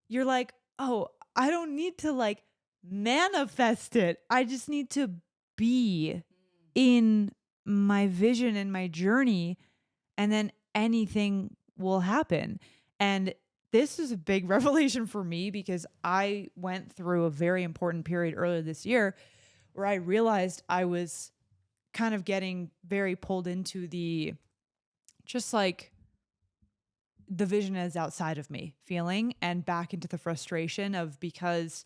you're like, oh, I don't need to like manifest it. I just need to be in my vision and my journey, and then anything will happen. And this is a big revelation for me because I went through a very important period earlier this year where I realized I was kind of getting very pulled into the just like the vision is outside of me feeling, and back into the frustration of, because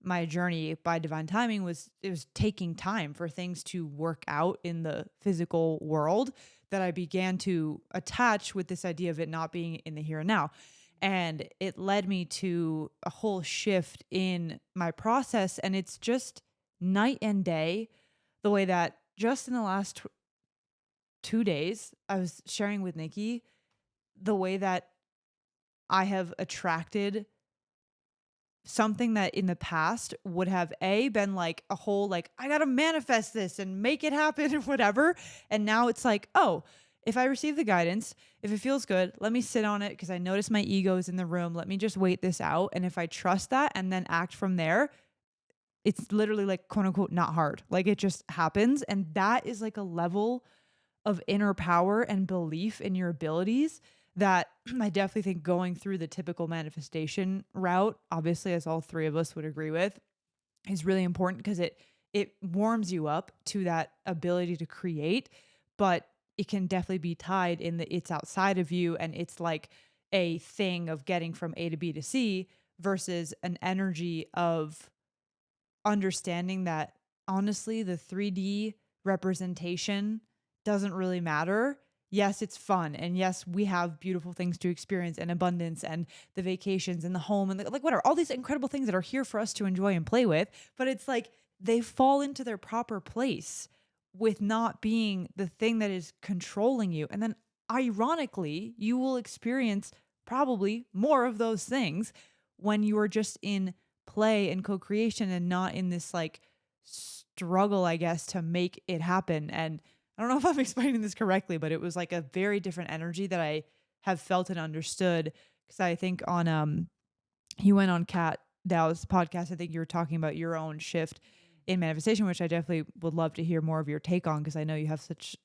my journey by divine timing was, it was taking time for things to work out in the physical world, that I began to attach with this idea of it not being in the here and now. And it led me to a whole shift in my process. And it's just night and day the way that just in the last 2 days, I was sharing with Nikki the way that I have attracted something that in the past would have been like a whole, like, I gotta manifest this and make it happen or whatever. And now it's like, oh, if I receive the guidance, if it feels good, let me sit on it because I notice my ego is in the room. Let me just wait this out. And if I trust that and then act from there, it's literally like, quote unquote, not hard. Like, it just happens. And that is like a level of inner power and belief in your abilities that I definitely think going through the typical manifestation route, obviously, as all three of us would agree with, is really important because it warms you up to that ability to create, but it can definitely be tied in that it's outside of you and it's like a thing of getting from A to B to C versus an energy of understanding that honestly the 3D representation doesn't really matter. Yes, it's fun. And yes, we have beautiful things to experience and abundance and the vacations and the home and like whatever, all these incredible things that are here for us to enjoy and play with. But it's like they fall into their proper place with not being the thing that is controlling you. And then ironically, you will experience probably more of those things when you are just in play and co-creation and not in this like struggle, I guess, to make it happen. And I don't know if I'm explaining this correctly, but it was like a very different energy that I have felt and understood. Because I think on you went on Kat Dow's podcast, I think you were talking about your own shift in manifestation, which I definitely would love to hear more of your take on because I know you have such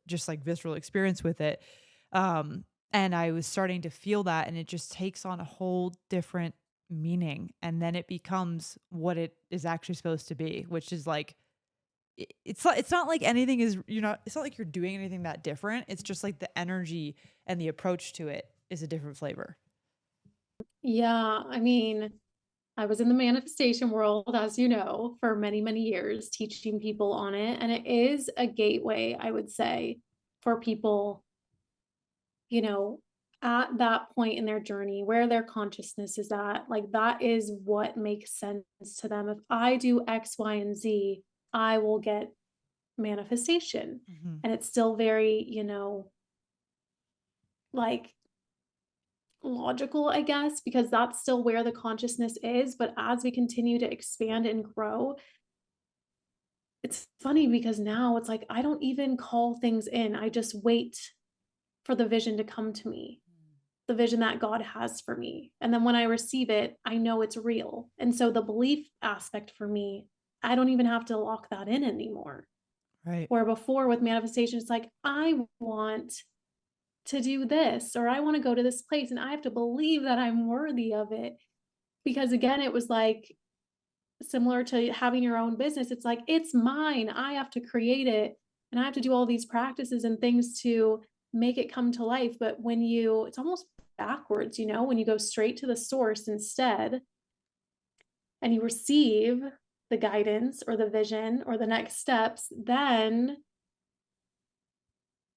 just like visceral experience with it. And I was starting to feel that, and it just takes on a whole different meaning, and then it becomes what it is actually supposed to be, which is like it's not like anything is, it's not like you're doing anything that different. It's just like the energy and the approach to it is a different flavor. Yeah, I mean, I was in the manifestation world, as you know, for many, many years, teaching people on it. And it is a gateway, I would say, for people, you know, at that point in their journey where their consciousness is at. Like, that is what makes sense to them. If I do X, Y, and Z, I will get manifestation. Mm-hmm. And it's still very, like logical, I guess, because that's still where the consciousness is. But as we continue to expand and grow, it's funny because now it's like I don't even call things in. I just wait for the vision to come to me, the vision that God has for me. And then when I receive it, I know it's real. And so the belief aspect for me, I don't even have to lock that in anymore. Right. Where before with manifestation, it's like, I want to do this, or I want to go to this place, and I have to believe that I'm worthy of it. Because again, it was like similar to having your own business. It's like, it's mine. I have to create it. And I have to do all these practices and things to make it come to life. But it's almost backwards, when you go straight to the source instead and you receive the guidance or the vision or the next steps, then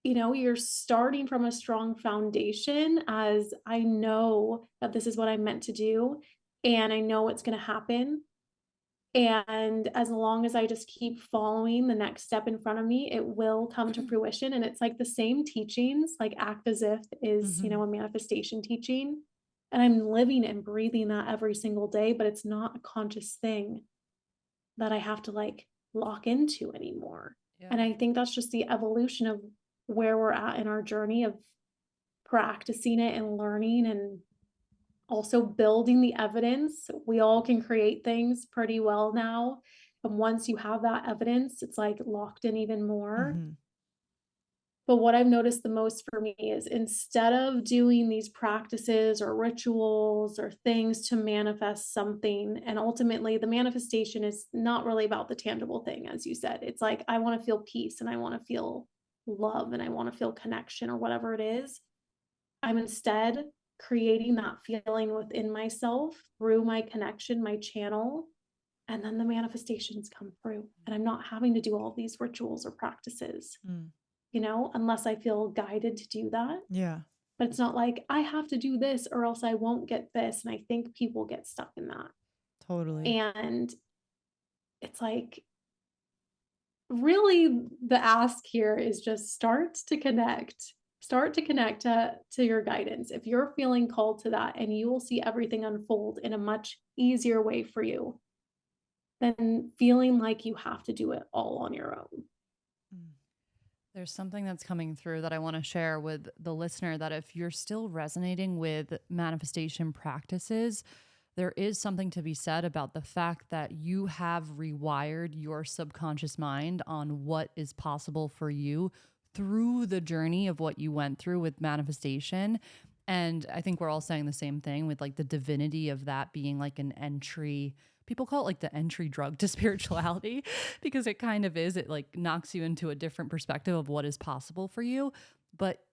you're starting from a strong foundation, as I know that this is what I'm meant to do and I know what's going to happen. And as long as I just keep following the next step in front of me, it will come to fruition. And it's like the same teachings, like act as if is, Mm-hmm. a manifestation teaching. And I'm living and breathing that every single day, but it's not a conscious thing that I have to like lock into anymore. Yeah. And I think that's just the evolution of where we're at in our journey of practicing it and learning and also building the evidence. We all can create things pretty well now. And once you have that evidence, it's like locked in even more. Mhm. But what I've noticed the most for me is instead of doing these practices or rituals or things to manifest something, and ultimately the manifestation is not really about the tangible thing, as you said. It's like, I want to feel peace and I want to feel love and I want to feel connection or whatever it is. I'm instead creating that feeling within myself through my connection, my channel, and then the manifestations come through. And I'm not having to do all these rituals or practices, Mm. unless I feel guided to do that. Yeah, But it's not like I have to do this or else I won't get this. And I think people get stuck in that. totally. And it's like, really, the ask here is just start to connect to your guidance. If you're feeling called to that, and you will see everything unfold in a much easier way for you than feeling like you have to do it all on your own. Mm. There's something that's coming through that I want to share with the listener, that if you're still resonating with manifestation practices, there is something to be said about the fact that you have rewired your subconscious mind on what is possible for you through the journey of what you went through with manifestation. And I think we're all saying the same thing, with like the divinity of that being like an entry. People call it like the entry drug to spirituality, because it kind of is. It like knocks you into a different perspective of what is possible for you. But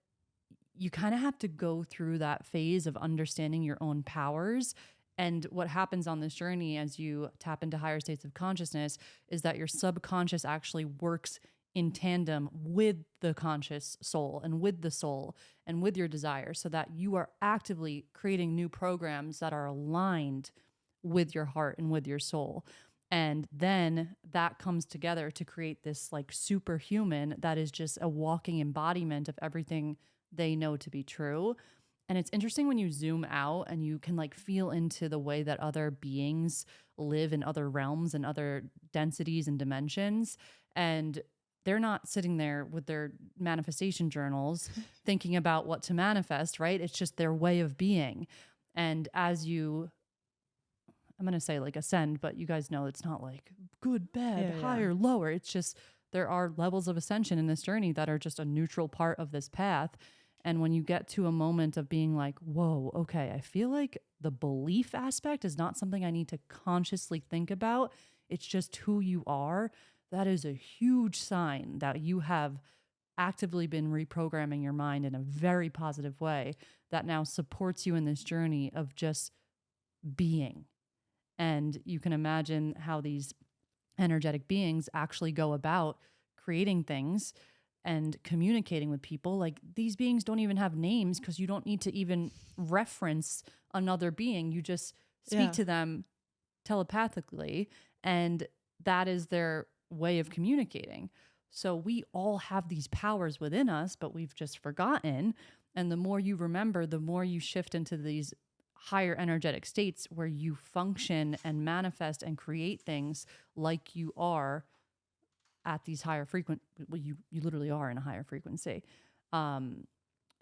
you kind of have to go through that phase of understanding your own powers. And what happens on this journey as you tap into higher states of consciousness is that your subconscious actually works in tandem with the conscious soul and with the soul and with your desires, so that you are actively creating new programs that are aligned with your heart and with your soul. And then that comes together to create this like superhuman that is just a walking embodiment of everything they know to be true. And it's interesting when you zoom out and you can like feel into the way that other beings live in other realms and other densities and dimensions. And they're not sitting there with their manifestation journals thinking about what to manifest, right? It's just their way of being. And as you, I'm going to say like ascend, but you guys know it's not like good, bad, Yeah, yeah. higher, lower. It's just there are levels of ascension in this journey that are just a neutral part of this path. And when you get to a moment of being like, whoa, okay, I feel like the belief aspect is not something I need to consciously think about. It's just who you are. That is a huge sign that you have actively been reprogramming your mind in a very positive way that now supports you in this journey of just being. And you can imagine how these energetic beings actually go about creating things and communicating with people. Like these beings don't even have names, because you don't need to even reference another being. You just speak Yeah. to them telepathically, and that is their way of communicating. So we all have these powers within us, but we've just forgotten. And the more you remember, the more you shift into these higher energetic states where you function and manifest and create things like you are at these higher frequent, well, you literally are in a higher frequency.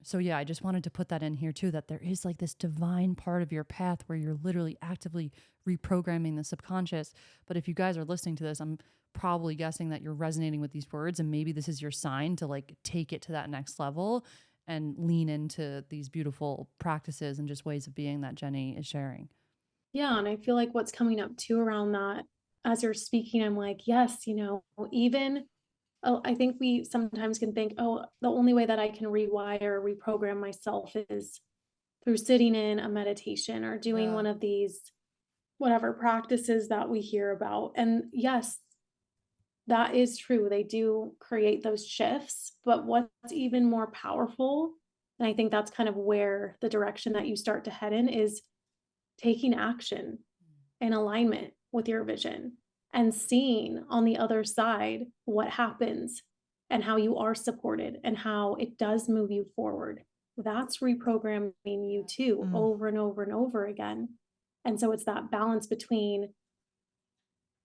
So yeah, I just wanted to put that in here too, that there is like this divine part of your path where you're literally actively reprogramming the subconscious. But if you guys are listening to this, I'm probably guessing that you're resonating with these words, and maybe this is your sign to like take it to that next level and lean into these beautiful practices and just ways of being that Jenny is sharing. Yeah, and I feel like what's coming up too around that, as you're speaking, I'm like, yes, even I think we sometimes can think, oh, the only way that I can rewire, reprogram myself is through sitting in a meditation or doing Yeah. one of these whatever practices that we hear about. And yes, that is true. They do create those shifts, but what's even more powerful, and I think that's kind of where the direction that you start to head in, is taking action in alignment with your vision and seeing on the other side what happens and how you are supported and how it does move you forward. That's reprogramming you too, Mm. over and over and over again. And so it's that balance between,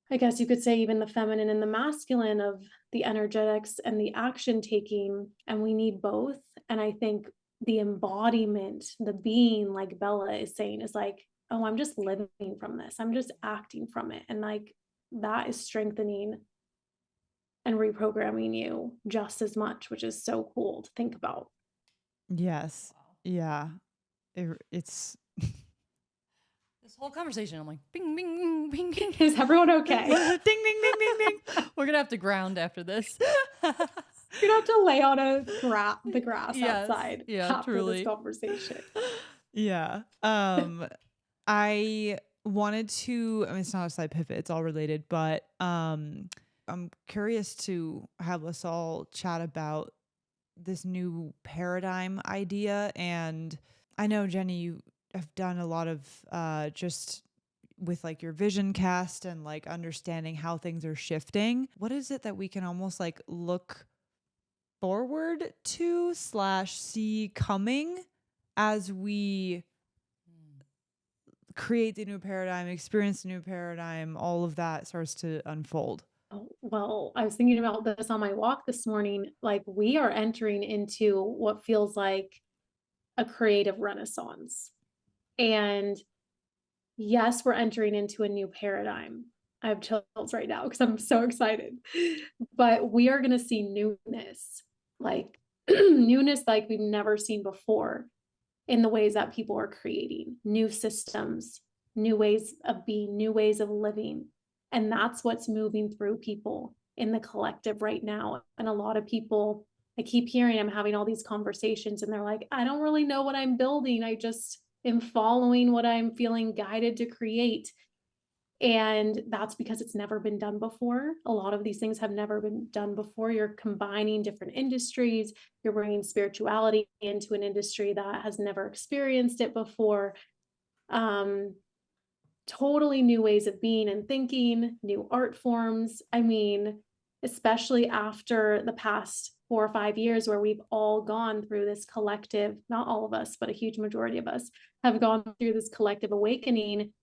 I guess you could say, even the feminine and the masculine of the energetics and the action taking. And we need both. And I think the embodiment, the being, like Bella is saying, is like, oh, I'm just living from this. I'm just acting from it. And like that is strengthening and reprogramming you just as much, which is so cool to think about. Yes. Yeah. It's This whole conversation, I'm like, bing, bing, bing, bing. Is everyone ding, okay? ding, ding, ding, ding. We're going to have to ground after this. You're gonna have to lay on the grass Yes. outside Yeah, after truly. this conversation. Yeah. I wanted to, I mean, it's not a side pivot, it's all related, but I'm curious to have us all chat about this new paradigm idea. And I know, Jenny, you have done a lot of just with like your vision cast and like understanding how things are shifting. What is it that we can almost like look forward to / see coming as we create the new paradigm, experience the new paradigm, all of that starts to unfold? Oh, well, I was thinking about this on my walk this morning. Like, we are entering into what feels like a creative renaissance. And yes, we're entering into a new paradigm. I have chills right now because I'm so excited. But we are going to see newness, like newness like we've never seen before in the ways that people are creating new systems, new ways of being, new ways of living. And that's what's moving through people in the collective right now. And a lot of people, I keep hearing, I'm having all these conversations and they're like, I don't really know what I'm building. I just am following what I'm feeling guided to create. And that's because it's never been done before. A lot of these things have never been done before. You're combining different industries, you're bringing spirituality into an industry that has never experienced it before. Totally new ways of being and thinking, new art forms. I mean, especially after the past 4 or 5 years where we've all gone through this collective, not all of us, but a huge majority of us have gone through this collective awakening,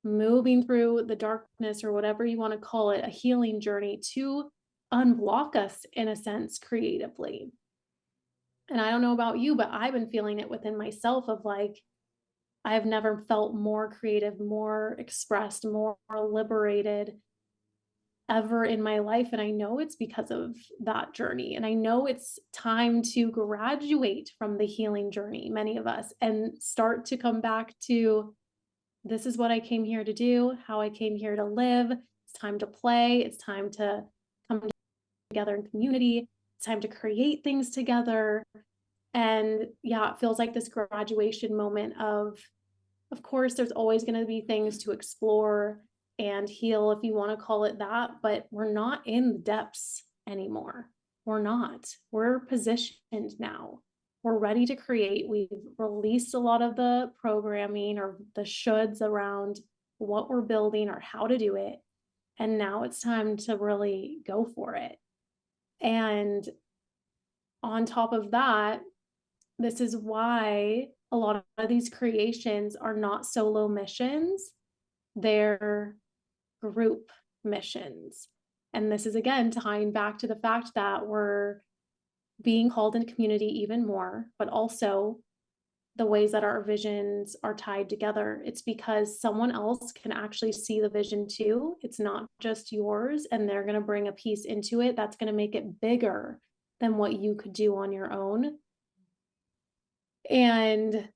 moving through the darkness or whatever you want to call it, a healing journey to unblock us in a sense creatively. And I don't know about you, but I've been feeling it within myself of like, I've never felt more creative, more expressed, more liberated ever in my life. And I know it's because of that journey. And I know it's time to graduate from the healing journey, many of us, and start to come back to this is what I came here to do, how I came here to live. It's time to play. It's time to come together in community. It's time to create things together. And yeah, it feels like this graduation moment of course, there's always going to be things to explore and heal, if you want to call it that, but we're not in the depths anymore. We're not. We're positioned now. We're ready to create. We've released a lot of the programming or the shoulds around what we're building or how to do it. And now it's time to really go for it. And on top of that, this is why a lot of these creations are not solo missions, they're group missions. And this is again tying back to the fact that we're being called in community even more, but also the ways that our visions are tied together. It's because someone else can actually see the vision too. It's not just yours, and they're going to bring a piece into it that's going to make it bigger than what you could do on your own. And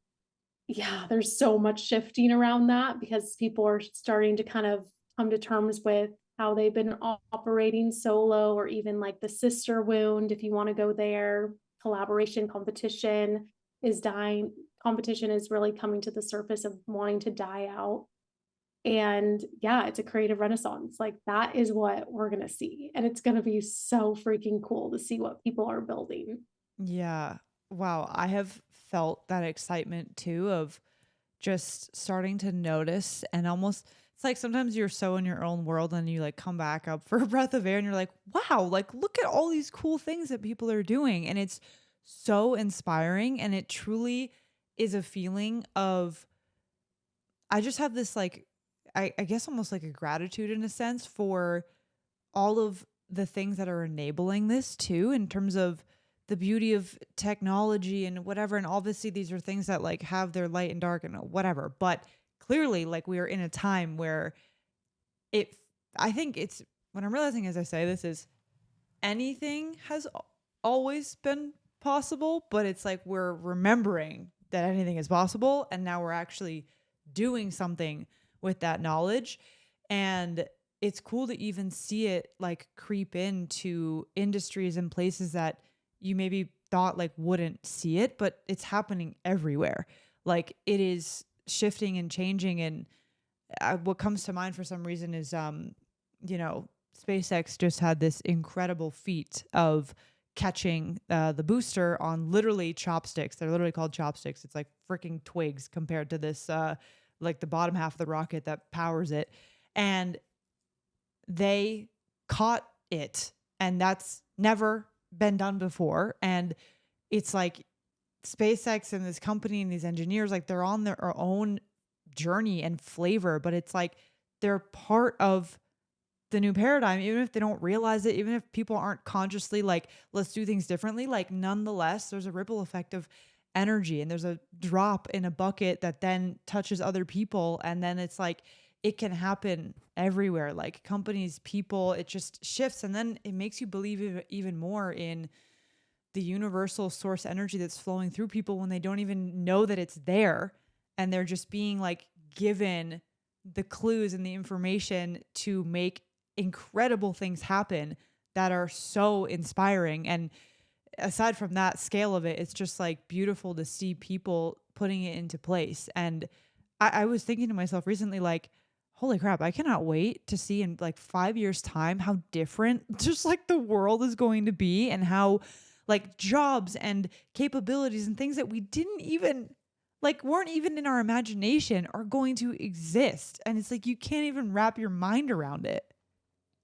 yeah, there's so much shifting around that because people are starting to kind of come to terms with how they've been operating solo, or even like the sister wound, if you want to go there. Collaboration, competition is dying. Competition is really coming to the surface of wanting to die out. And yeah, it's a creative renaissance. Like that is what we're going to see. And it's going to be so freaking cool to see what people are building. Yeah. Wow. I have felt that excitement too of just starting to notice, and almost it's like sometimes you're so in your own world and you like come back up for a breath of air and you're like, wow, like look at all these cool things that people are doing. And it's so inspiring. And it truly is a feeling of, I just have this like, I guess almost like a gratitude in a sense for all of the things that are enabling this too, in terms of the beauty of technology and whatever. And obviously these are things that like have their light and dark and whatever. But clearly, like we are in a time where it, I think it's, what I'm realizing as I say this is anything has always been possible, but it's like we're remembering that anything is possible. And now we're actually doing something with that knowledge. And it's cool to even see it like creep into industries and places that you maybe thought like wouldn't see it, but it's happening everywhere. Like it is shifting and changing. And what comes to mind for some reason is, you know, SpaceX just had this incredible feat of catching the booster on literally chopsticks. They're literally called chopsticks. It's like freaking twigs compared to this, like the bottom half of the rocket that powers it. And they caught it. And that's never been done before. And it's like SpaceX and this company and these engineers, like they're on their own journey and flavor, but it's like they're part of the new paradigm, even if they don't realize it, even if people aren't consciously like, let's do things differently, like nonetheless, there's a ripple effect of energy and there's a drop in a bucket that then touches other people. And then it's like, it can happen everywhere, like companies, people, it just shifts. And then it makes you believe even more in the universal source energy that's flowing through people when they don't even know that it's there. And they're just being like given the clues and the information to make incredible things happen that are so inspiring. And aside from that scale of it, it's just like beautiful to see people putting it into place. And I was thinking to myself recently, like, holy crap, I cannot wait to see in like 5 years time how different just like the world is going to be, and how like jobs and capabilities and things that we didn't even like weren't even in our imagination are going to exist. And it's like you can't even wrap your mind around it.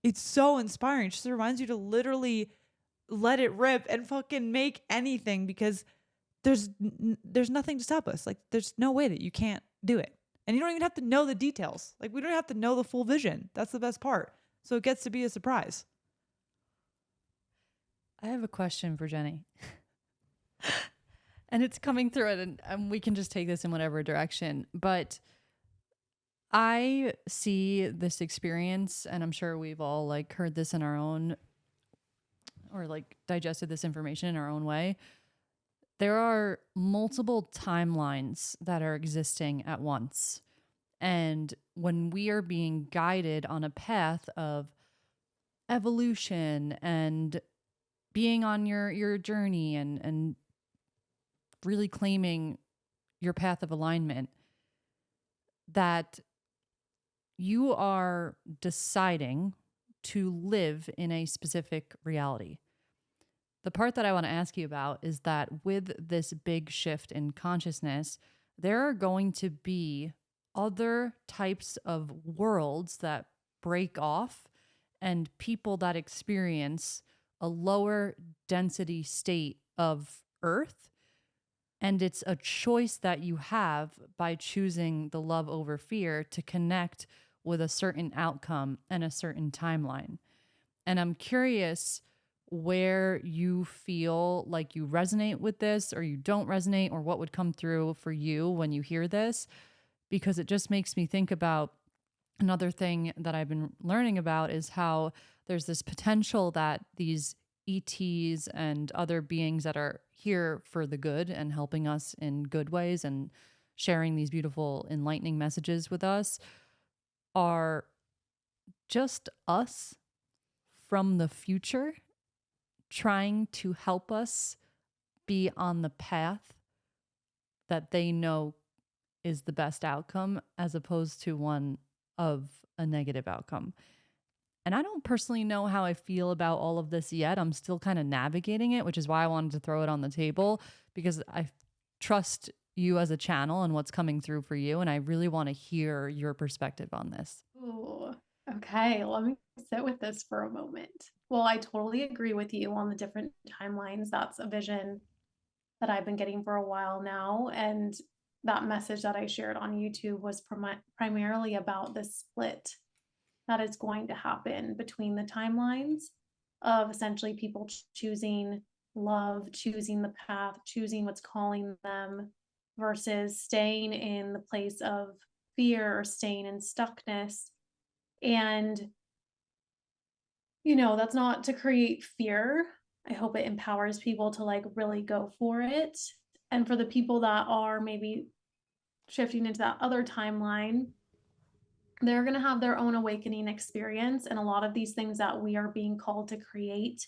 It's so inspiring. It just reminds you to literally let it rip and fucking make anything, because there's nothing to stop us. Like there's no way that you can't do it. And you don't even have to know the details. Like we don't have to know the full vision. That's the best part. So it gets to be a surprise. I have a question for Jenny. And it's coming through it, and we can just take this in whatever direction. But I see this experience, and I'm sure we've all like heard this in our own, or like digested this information in our own way. There are multiple timelines that are existing at once. And when we are being guided on a path of evolution and being on your journey and really claiming your path of alignment, that you are deciding to live in a specific reality. The part that I want to ask you about is that with this big shift in consciousness, there are going to be other types of worlds that break off and people that experience a lower density state of Earth. And it's a choice that you have by choosing the love over fear to connect with a certain outcome and a certain timeline. And I'm curious where you feel like you resonate with this or you don't resonate, or what would come through for you when you hear this, because it just makes me think about another thing that I've been learning about is how there's this potential that these ETs and other beings that are here for the good and helping us in good ways and sharing these beautiful enlightening messages with us are just us from the future trying to help us be on the path that they know is the best outcome, as opposed to one of a negative outcome. And I don't personally know how I feel about all of this yet. I'm still kind of navigating it, which is why I wanted to throw it on the table, because I trust you as a channel and what's coming through for you. And I really want to hear your perspective on this. Ooh, okay, let me sit with this for a moment. Well, I totally agree with you on the different timelines. That's a vision that I've been getting for a while now. And that message that I shared on YouTube was primarily about the split that is going to happen between the timelines of essentially people choosing love, choosing the path, choosing what's calling them versus staying in the place of fear or staying in stuckness. And, that's not to create fear. I hope it empowers people to like really go for it. And for the people that are maybe shifting into that other timeline, they're going to have their own awakening experience. And a lot of these things that we are being called to create,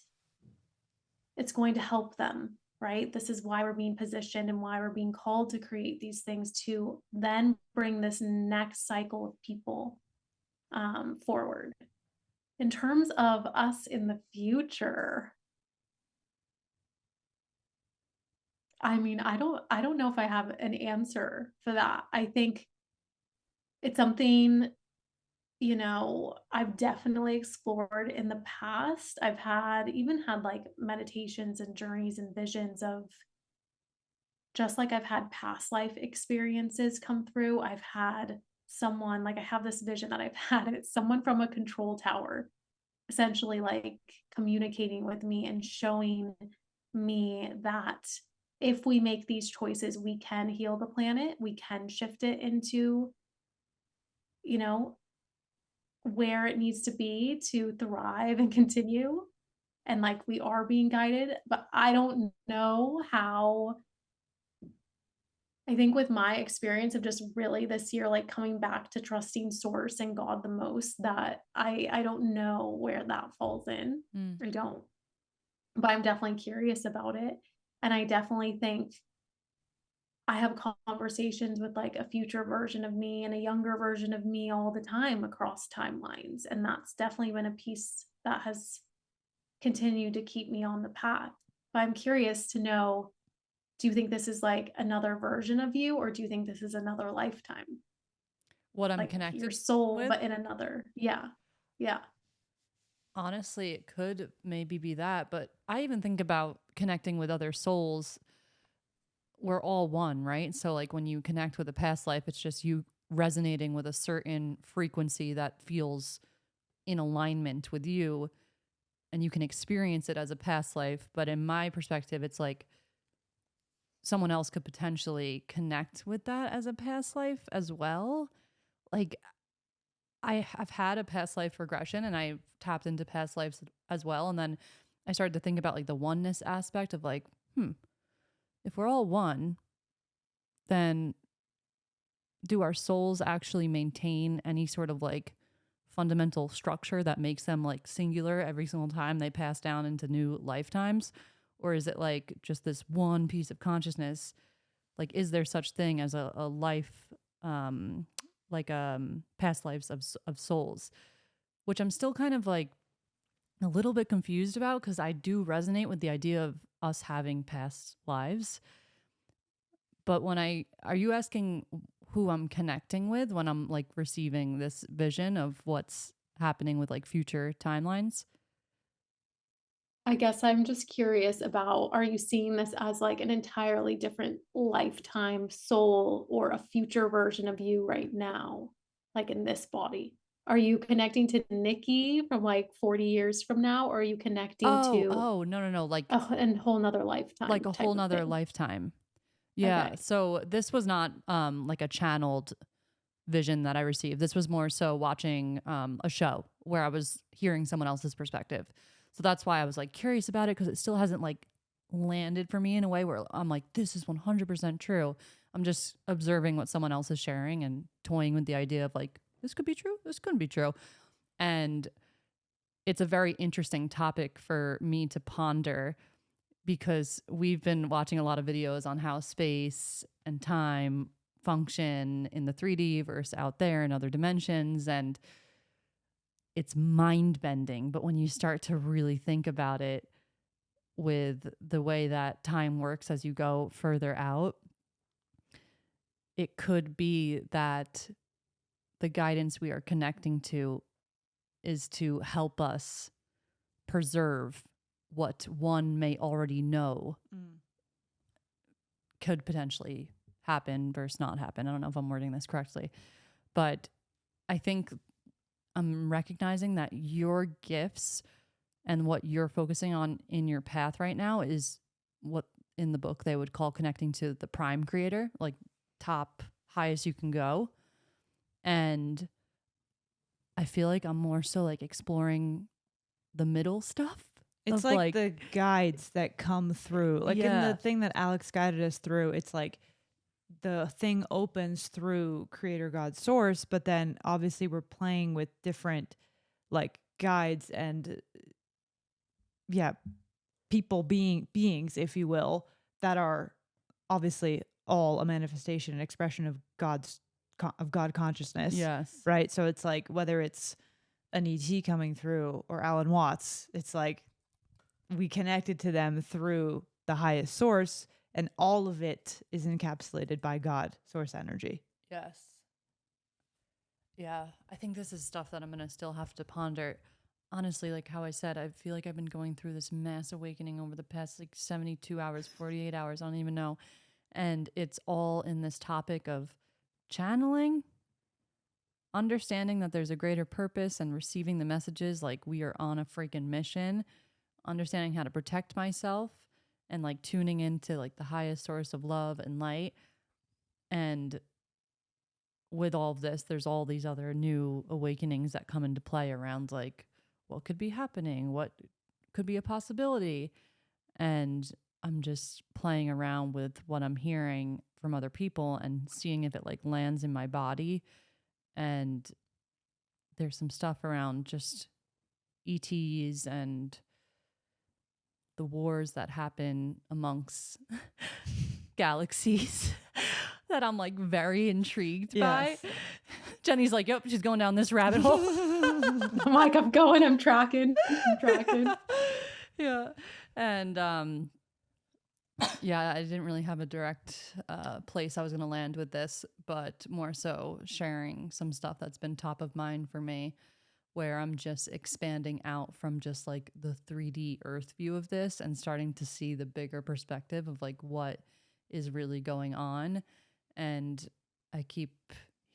it's going to help them, right? This is why we're being positioned and why we're being called to create these things to then bring this next cycle of people forward. In terms of us in the future, I mean, I don't know if I have an answer for that. I think it's something, I've definitely explored in the past. I've even had like meditations and journeys and visions of, just like I've had past life experiences come through. I've had someone, like I have this vision that I've had, and it's someone from a control tower essentially like communicating with me and showing me that if we make these choices, we can heal the planet, we can shift it into, you know, where it needs to be to thrive and continue. And like we are being guided, but I don't know how. I think with my experience of just really this year, like coming back to trusting source and God the most, that I don't know where that falls in. Mm. I don't. But I'm definitely curious about it. And I definitely think I have conversations with like a future version of me and a younger version of me all the time across timelines. And that's definitely been a piece that has continued to keep me on the path. But I'm curious to know, do you think this is like another version of you, or do you think this is another lifetime? What I'm Like your connected soul, with? but in another. Yeah. Yeah. Honestly, it could maybe be that, but I even think about connecting with other souls. We're all one, right? So, like, when you connect with a past life, it's just you resonating with a certain frequency that feels in alignment with you, and you can experience it as a past life. But in my perspective, it's like someone else could potentially connect with that as a past life as well. Like, have had a past life regression and I tapped into past lives as well. And then I started to think about like the oneness aspect of like, if we're all one, then do our souls actually maintain any sort of like fundamental structure that makes them like singular every single time they pass down into new lifetimes? Or is it like just this one piece of consciousness? Like, is there such thing as a life, um, past lives of souls? Which I'm still kind of like a little bit confused about because I do resonate with the idea of us having past lives. But are you asking who I'm connecting with when I'm like receiving this vision of what's happening with like future timelines? I guess I'm just curious about, are you seeing this as like an entirely different lifetime soul or a future version of you right now, like in this body? Are you connecting to Nikki from like 40 years from now, or are you connecting to No. a whole nother Like lifetime a whole type of nother thing? lifetime. Yeah. Okay. So this was not like a channeled vision that I received. This was more so watching a show where I was hearing someone else's perspective. So that's why I was like curious about it because it still hasn't like landed for me in a way where I'm like, this is 100% true. I'm just observing what someone else is sharing and toying with the idea of like, this could be true, this couldn't be true. And it's a very interesting topic for me to ponder because we've been watching a lot of videos on how space and time function in the 3D versus out there in other dimensions. And it's mind bending. But when you start to really think about it with the way that time works as you go further out, it could be that the guidance we are connecting to is to help us preserve what one may already know Mm. could potentially happen versus not happen. I don't know if I'm wording this correctly, but I think I'm recognizing that your gifts And what you're focusing on in your path right now is what in the book they would call connecting to the prime creator, like top, highest you can go. And I feel like I'm more so like exploring the middle stuff. It's like the guides that come through. Like in the thing that Alex guided us through, it's like the thing opens through creator God source, but then obviously we're playing with different like guides and people beings, if you will, that are obviously all a manifestation and expression of God consciousness. Yes. Right. So it's like whether it's an ET coming through or Alan Watts, it's like we connected to them through the highest source, and all of it is encapsulated by God source energy. Yes. Yeah. I think this is stuff that I'm going to still have to ponder. Honestly, like how I said, I feel like I've been going through this mass awakening over the past like 72 hours, 48 hours, I don't even know. And it's all in this topic of channeling, understanding that there's a greater purpose and receiving the messages like we are on a freaking mission, understanding how to protect myself and like tuning into like the highest source of love and light. And with all of this, there's all these other new awakenings that come into play around like what could be happening, what could be a possibility. And I'm just playing around with what I'm hearing from other people and seeing if it like lands in my body. And there's some stuff around just ETs and the wars that happen amongst galaxies that I'm like very intrigued by. Jenny's like, yep, she's going down this rabbit hole. I'm like, I'm tracking. Yeah. And yeah, I didn't really have a direct place I was going to land with this, but more so sharing some stuff that's been top of mind for me, where I'm just expanding out from just like the 3D Earth view of this and starting to see the bigger perspective of like what is really going on. And I keep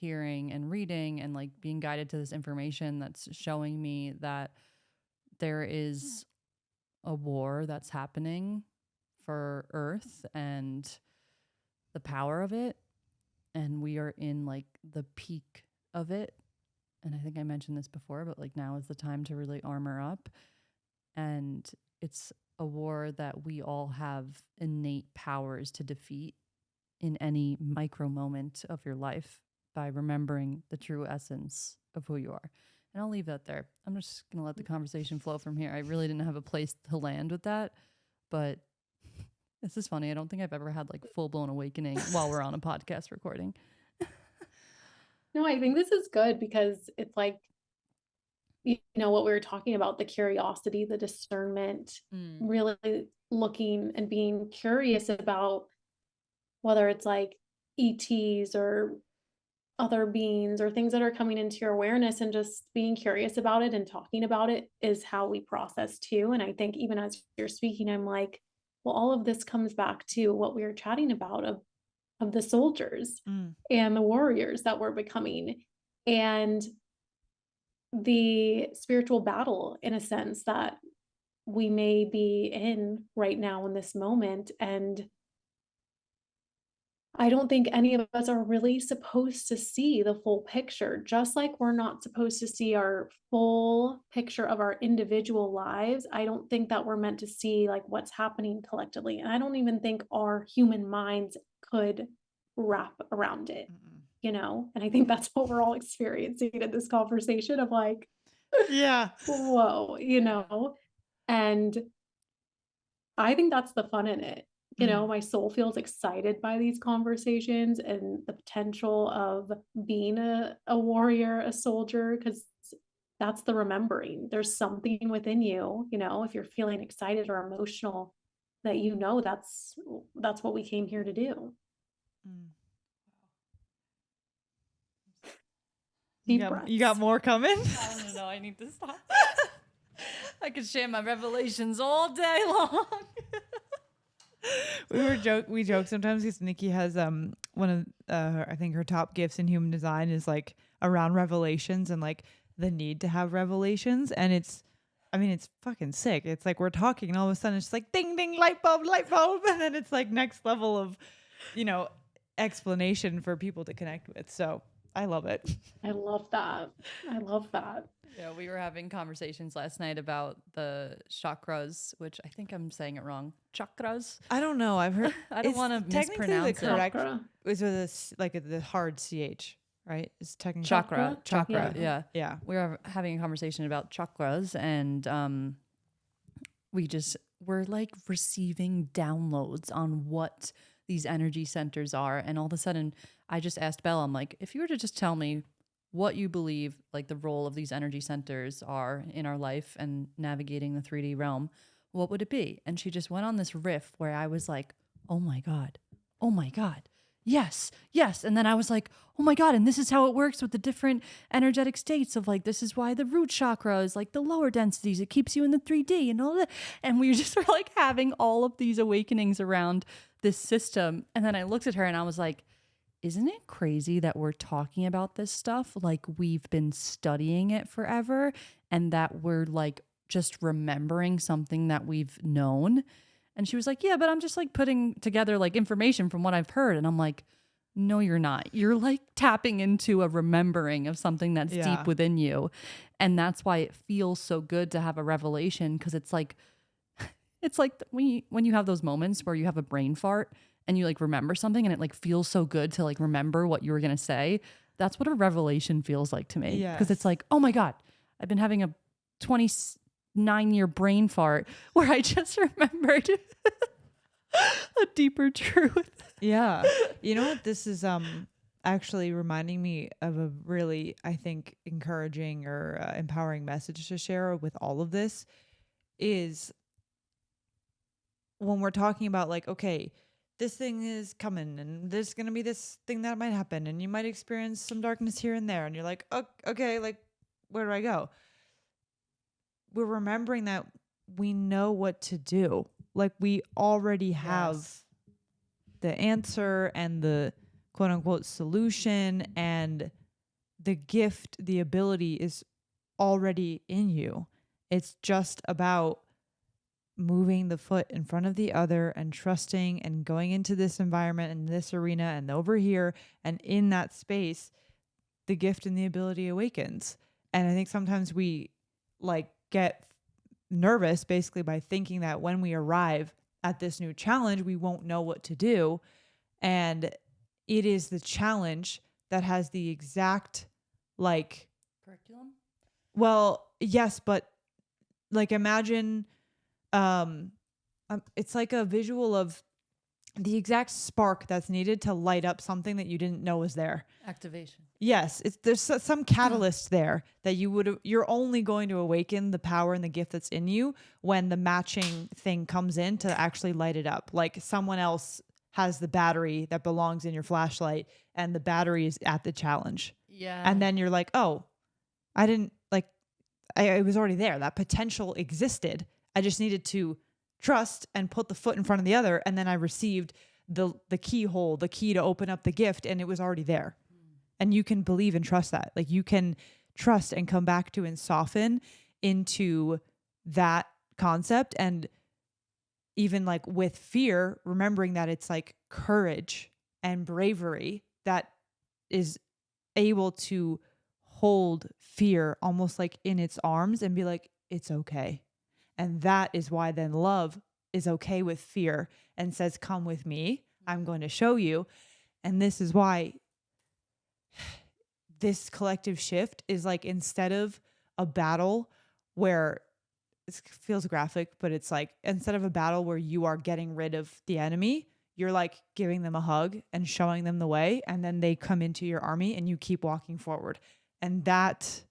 hearing and reading and like being guided to this information that's showing me that there is a war that's happening for Earth and the power of it. And we are in like the peak of it. And I think I mentioned this before, but like now is the time to really armor up. And it's a war that we all have innate powers to defeat in any micro moment of your life by remembering the true essence of who you are. And I'll leave that there. I'm just going to let the conversation flow from here. I really didn't have a place to land with that, but this is funny. I don't think I've ever had like full blown awakening while we're on a podcast recording. No, I think this is good because it's like, you know, what we were talking about, the curiosity, the discernment, really looking and being curious about whether it's like ETs or other beings or things that are coming into your awareness, and just being curious about it and talking about it is how we process too. And I think even as you're speaking, I'm like, well, all of this comes back to what we were chatting about of the soldiers and the warriors that we're becoming, and the spiritual battle, in a sense, that we may be in right now in this moment. And I don't think any of us are really supposed to see the full picture, just like we're not supposed to see our full picture of our individual lives. I don't think that we're meant to see like what's happening collectively. And I don't even think our human minds could wrap around it, you know? And I think that's what we're all experiencing in this conversation of like, whoa, you know? And I think that's the fun in it. You know, my soul feels excited by these conversations and the potential of being a warrior, a soldier, because that's the remembering. There's something within you, you know, if you're feeling excited or emotional, that you know that's what we came here to do. Deep breaths. You got more coming? I don't know. I need to stop. I could share my revelations all day long. We joke sometimes because Nikki has one of I think her top gifts in human design is like around revelations and like the need to have revelations, and it's I mean, it's fucking sick. It's like we're talking and all of a sudden it's like ding, ding, light bulb. And then it's like next level of, explanation for people to connect with. So I love it. I love that. I love that. Yeah, we were having conversations last night about the chakras, which I think I'm saying it wrong. Chakras. I don't know. I've heard. I don't want to mispronounce the correct Chakra. is with the hard ch, right? It's technically Chakra. Chakra. Yeah. Yeah. We were having a conversation about chakras, and we're like receiving downloads on what these energy centers are. And all of a sudden I just asked Bella, I'm like, if you were to just tell me what you believe like the role of these energy centers are in our life and navigating the 3D realm, what would it be? And she just went on this riff where I was like, oh my God, yes. And then I was like, oh my God, and this is how it works with the different energetic states of like, this is why the root chakra is like the lower densities. It keeps you in the 3D and all that. And we just were like having all of these awakenings around this system. And then I looked at her and I was like, isn't it crazy that we're talking about this stuff like we've been studying it forever and that we're like just remembering something that we've known? And she was like, yeah, but I'm just like putting together like information from what I've heard. And I'm like, no, you're not. You're like tapping into a remembering of something that's deep within you. And that's why it feels so good to have a revelation, because it's like when you have those moments where you have a brain fart and you like remember something and it like feels so good to like remember what you were going to say. That's what a revelation feels like to me. Yes. Because it's like, oh my God, I've been having a 29-year brain fart where I just remembered a deeper truth. Yeah. You know what? This is actually reminding me of a really, I think, encouraging or empowering message to share with all of this is when we're talking about like, okay, this thing is coming and there's going to be this thing that might happen and you might experience some darkness here and there. And you're like, oh, okay, like, where do I go? We're remembering that we know what to do. Like we already have the answer and the quote unquote solution, and the gift, the ability is already in you. It's just about moving the foot in front of the other and trusting and going into this environment and this arena and over here, and in that space, the gift and the ability awakens. And I think sometimes we like get nervous basically by thinking that when we arrive at this new challenge, we won't know what to do. And it is the challenge that has the exact like curriculum. Well, yes, but like imagine it's like a visual of the exact spark that's needed to light up something that you didn't know was there. Activation. Yes, there's some catalyst there that you're only going to awaken the power and the gift that's in you when the matching thing comes in to actually light it up. Like someone else has the battery that belongs in your flashlight and the battery is at the challenge. Yeah. And then you're like, oh, I didn't like, it was already there. That potential existed. I just needed to trust and put the foot in front of the other. And then I received the keyhole, the key to open up the gift, and it was already there. And you can believe and trust that. Like you can trust and come back to and soften into that concept. And even like with fear, remembering that it's like courage and bravery that is able to hold fear almost like in its arms and be like, it's okay. And that is why then love is okay with fear and says, come with me. I'm going to show you. And this is why this collective shift is like, instead of a battle where it feels graphic, but it's like, instead of a battle where you are getting rid of the enemy, you're like giving them a hug and showing them the way. And then they come into your army and you keep walking forward. And that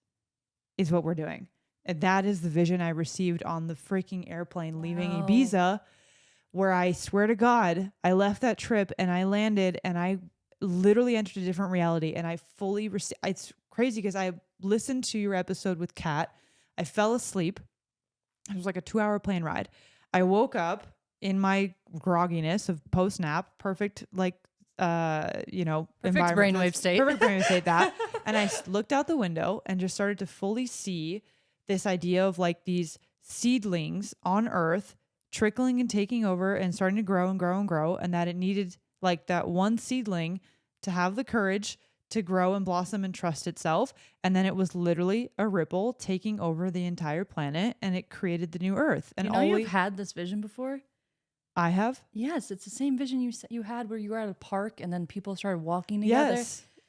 is what we're doing. And that is the vision I received on the freaking airplane leaving Ibiza, where I swear to God, I left that trip and I landed and I literally entered a different reality. And I fully it's crazy because I listened to your episode with Kat. I fell asleep. It was like a 2-hour plane ride. I woke up in my grogginess of post nap, perfect, like, perfect environment. brainwave state. Perfect brainwave state, that. And I looked out the window and just started to fully see this idea of like these seedlings on earth trickling and taking over and starting to grow and grow and grow, and that it needed like that one seedling to have the courage to grow and blossom and trust itself. And then it was literally a ripple taking over the entire planet, and it created the new earth. And You know, you've had this vision before? I have. Yes, it's the same vision you had where you were at a park and then people started walking together.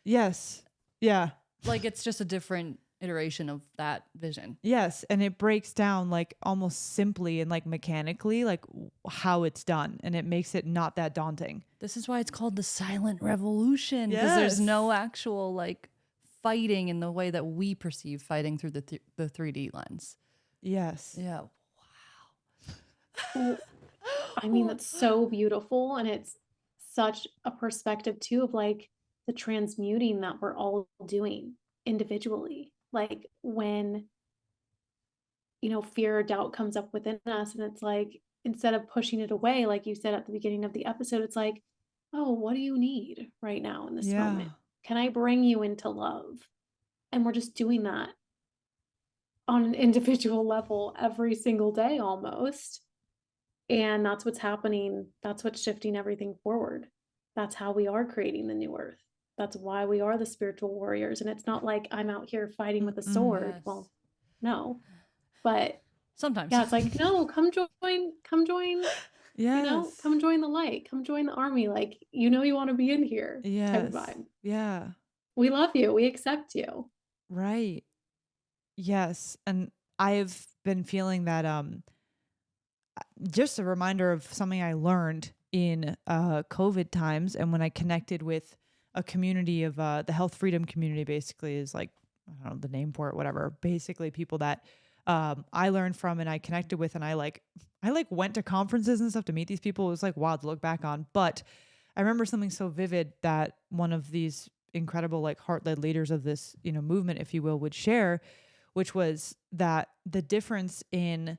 Yes. Yeah. Like it's just a different iteration of that vision. Yes. And it breaks down like almost simply and like mechanically, like how it's done. And it makes it not that daunting. This is why it's called the silent revolution. Because there's no actual like fighting in the way that we perceive fighting through the 3D lens. Yes. Yeah. Well, I mean, that's so beautiful. And it's such a perspective too of like the transmuting that we're all doing individually. Like when, fear or doubt comes up within us, and it's like, instead of pushing it away, like you said at the beginning of the episode, it's like, oh, what do you need right now in this moment? Can I bring you into love? And we're just doing that on an individual level every single day almost. And that's what's happening. That's what's shifting everything forward. That's how we are creating the new earth. That's why we are the spiritual warriors. And it's not like I'm out here fighting with a sword. Yes. Well, no. But sometimes. Yeah, it's like, no, come join. Yes. Come join the light. Come join the army. Like, you want to be in here. Yes. Type of vibe. Yeah. We love you. We accept you. Right. Yes. And I've been feeling that just a reminder of something I learned in COVID times, and when I connected with a community of the health freedom community, basically is like, I don't know the name for it, whatever. Basically people that I learned from and I connected with, and I went to conferences and stuff to meet these people. It was like wild to look back on. But I remember something so vivid that one of these incredible like heart-led leaders of this, movement, if you will, would share, which was that the difference in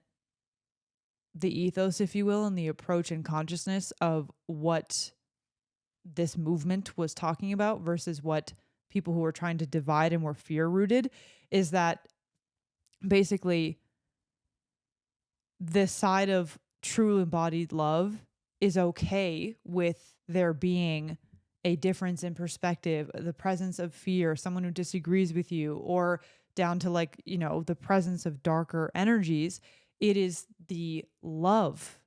the ethos, if you will, and the approach and consciousness of what this movement was talking about versus what people who were trying to divide and were fear rooted, is that basically the side of true embodied love is okay with there being a difference in perspective, the presence of fear, someone who disagrees with you, or down to like, the presence of darker energies. It is the love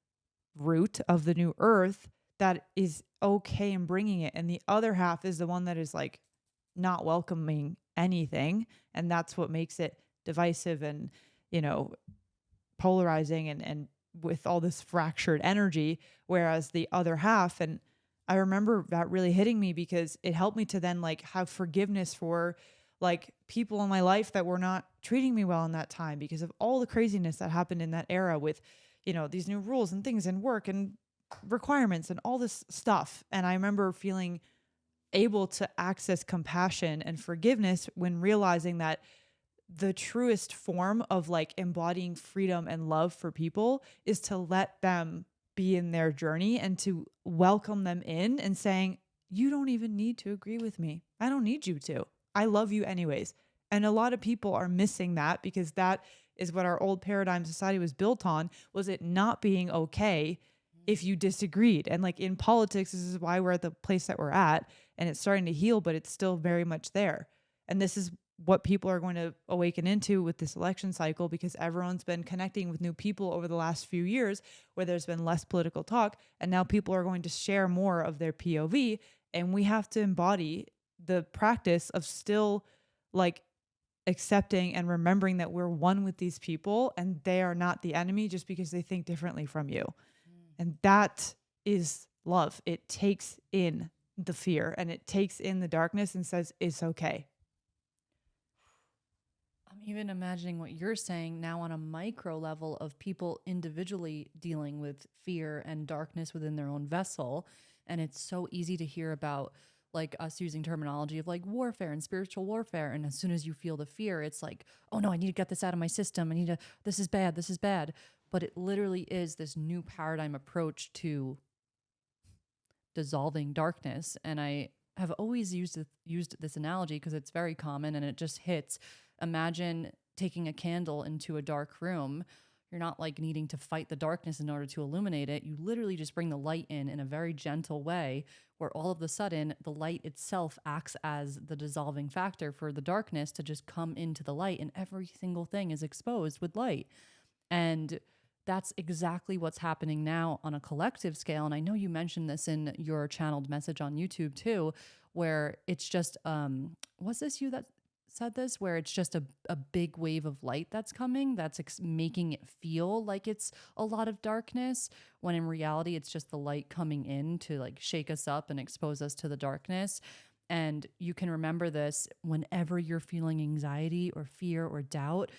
root of the new earth that is okay in bringing it. And the other half is the one that is like not welcoming anything. And that's what makes it divisive and, polarizing and with all this fractured energy. Whereas the other half, and I remember that really hitting me because it helped me to then like have forgiveness for like people in my life that were not treating me well in that time because of all the craziness that happened in that era with, these new rules and things and work and requirements and all this stuff. And I remember feeling able to access compassion and forgiveness when realizing that the truest form of like embodying freedom and love for people is to let them be in their journey and to welcome them in and saying, you don't even need to agree with me. I don't need you to. I love you anyways. And a lot of people are missing that because that is what our old paradigm society was built on, was it not being okay if you disagreed. And like in politics, this is why we're at the place that we're at, and it's starting to heal, but it's still very much there. And this is what people are going to awaken into with this election cycle, because everyone's been connecting with new people over the last few years where there's been less political talk. And now people are going to share more of their POV, and we have to embody the practice of still like accepting and remembering that we're one with these people and they are not the enemy just because they think differently from you. And that is love. It takes in the fear and it takes in the darkness and says, it's okay. I'm even imagining what you're saying now on a micro level of people individually dealing with fear and darkness within their own vessel. And it's so easy to hear about like us using terminology of like warfare and spiritual warfare. And as soon as you feel the fear, it's like, oh no, I need to get this out of my system. This is bad. This is bad. But it literally is this new paradigm approach to dissolving darkness. And I have always used this analogy because it's very common and it just hits. Imagine taking a candle into a dark room. You're not like needing to fight the darkness in order to illuminate it. You literally just bring the light in a very gentle way, where all of a sudden the light itself acts as the dissolving factor for the darkness to just come into the light, and every single thing is exposed with light. And that's exactly what's happening now on a collective scale. And I know you mentioned this in your channeled message on YouTube too, where it's just, was this you that said this? Where it's just a big wave of light that's coming, that's making it feel like it's a lot of darkness, when in reality, it's just the light coming in to like shake us up and expose us to the darkness. And you can remember this whenever you're feeling anxiety or fear or doubt.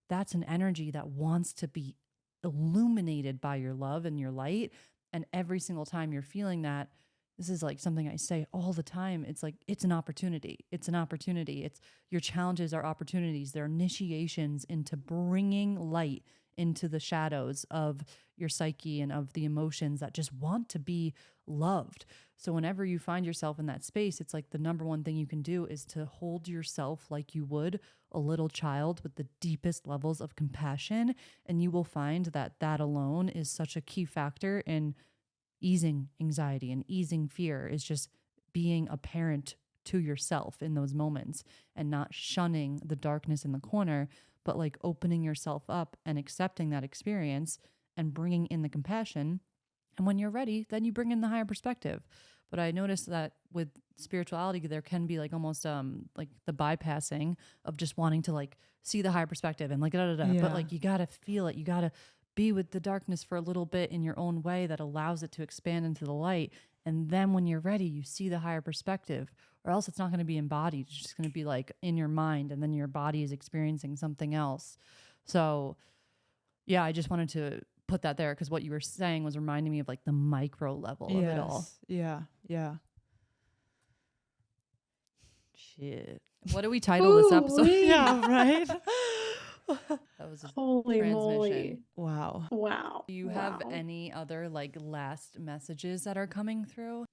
That's an energy that wants to be illuminated by your love and your light. And every single time you're feeling that, this is like something I say all the time. It's like, it's an opportunity. It's an opportunity. It's your challenges are opportunities. They're initiations into bringing light into the shadows of your psyche and of the emotions that just want to be loved. So whenever you find yourself in that space, it's like the number one thing you can do is to hold yourself like you would a little child with the deepest levels of compassion. And you will find that that alone is such a key factor in easing anxiety and easing fear, is just being a parent to yourself in those moments and not shunning the darkness in the corner, but like opening yourself up and accepting that experience and bringing in the compassion. And when you're ready, then you bring in the higher perspective. But I noticed that with spirituality, there can be like almost like the bypassing of just wanting to like see the higher perspective and like da da da. Yeah. But like you gotta feel it. You gotta be with the darkness for a little bit in your own way that allows it to expand into the light. And then when you're ready, you see the higher perspective, or else it's not going to be embodied. It's just going to be like in your mind, and then your body is experiencing something else. So yeah, I just wanted to put that there because what you were saying was reminding me of like the micro level of it all. Yeah. Yeah. Shit. What do we title this episode? Ooh-wee. Yeah, right? That was a Holy moly. transmission. Wow. Wow. Do you have Wow. any other like last messages that are coming through?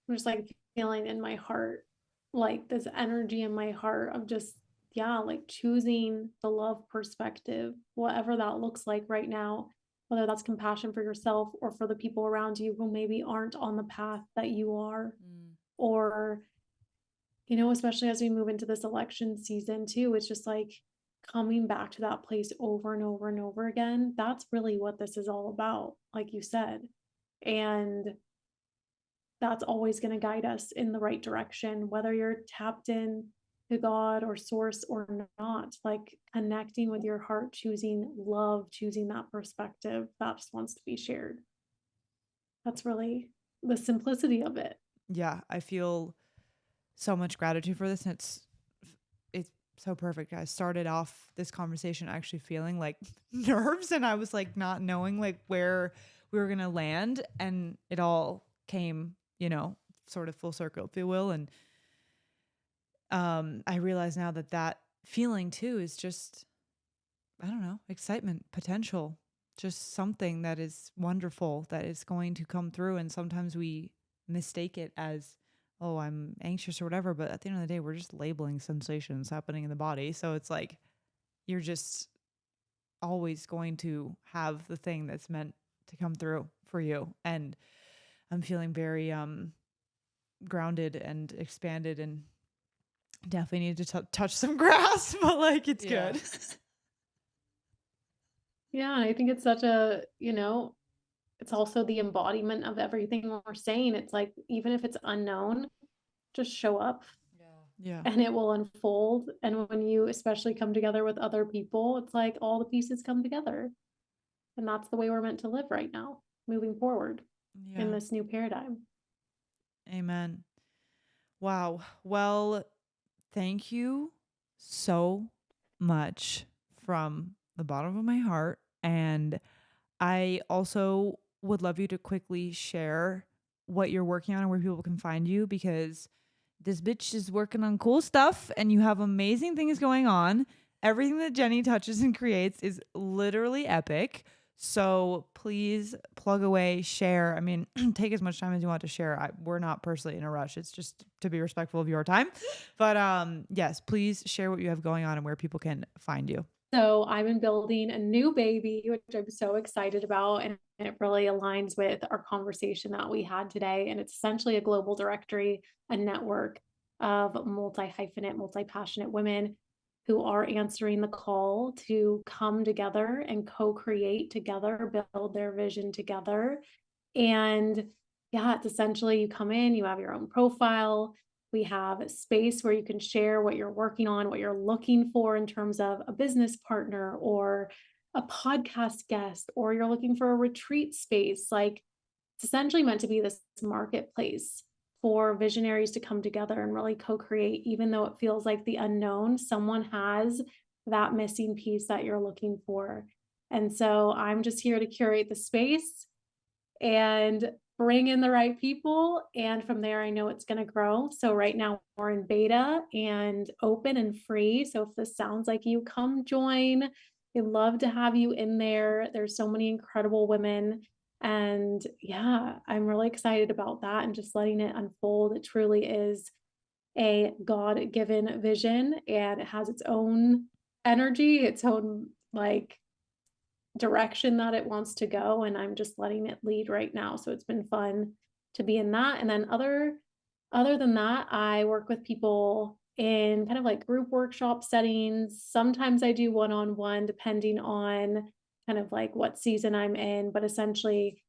I'm just like feeling in my heart, like this energy in my heart of just, yeah, like choosing the love perspective, whatever that looks like right now, whether that's compassion for yourself or for the people around you who maybe aren't on the path that you are, or, you know, especially as we move into this election season too, it's just like coming back to that place over and over and over again. That's really what this is all about, like you said. And that's always going to guide us in the right direction, whether you're tapped in to God or source or not, like connecting with your heart, choosing love, choosing that perspective that just wants to be shared. That's really the simplicity of it. Yeah, I feel so much gratitude for this, and it's so perfect. I started off this conversation actually feeling like nerves, and I was like not knowing like where we were going to land, and it all came, you know, sort of full circle, if you will. And I realize now that that feeling too is just, I don't know, excitement, potential, just something that is wonderful that is going to come through. And sometimes we mistake it as, oh, I'm anxious or whatever. But at the end of the day, we're just labeling sensations happening in the body. So it's like, you're just always going to have the thing that's meant to come through for you. And I'm feeling very grounded and expanded, and definitely need to touch some grass, but like it's good. Yeah, and I think it's such a, you know, it's also the embodiment of everything we're saying. It's like, even if it's unknown, just show up Yeah. and it will unfold. And when you especially come together with other people, it's like all the pieces come together. And that's the way we're meant to live right now, moving forward in this new paradigm. Amen. Wow. Well, thank you so much from the bottom of my heart. And I also would love you to quickly share what you're working on and where people can find you, because this bitch is working on cool stuff and you have amazing things going on. Everything that Jenny touches and creates is literally epic. So please plug away, share. I mean, take as much time as you want to share. We're not personally in a rush. It's just to be respectful of your time. But yes, please share what you have going on and where people can find you. So I've been building a new baby, which I'm so excited about. And it really aligns with our conversation that we had today. And it's essentially a global directory, a network of multi-hyphenate, multi-passionate women who are answering the call to come together and co-create together, build their vision together. And yeah, it's essentially you come in, you have your own profile. We have a space where you can share what you're working on, what you're looking for in terms of a business partner or a podcast guest, or you're looking for a retreat space. Like it's essentially meant to be this marketplace for visionaries to come together and really co-create, even though it feels like the unknown, someone has that missing piece that you're looking for. And so I'm just here to curate the space and bring in the right people. And from there, I know it's going to grow. So right now we're in beta and open and free. So if this sounds like you, come join. We'd love to have you in there. There's so many incredible women. And yeah, I'm really excited about that and just letting it unfold. It truly is a God-given vision and it has its own energy, its own like direction that it wants to go, and I'm just letting it lead right now. So it's been fun to be in that. And then other than that, I work with people in kind of like group workshop settings. Sometimes I do one-on-one depending on kind of like what season I'm in, but essentially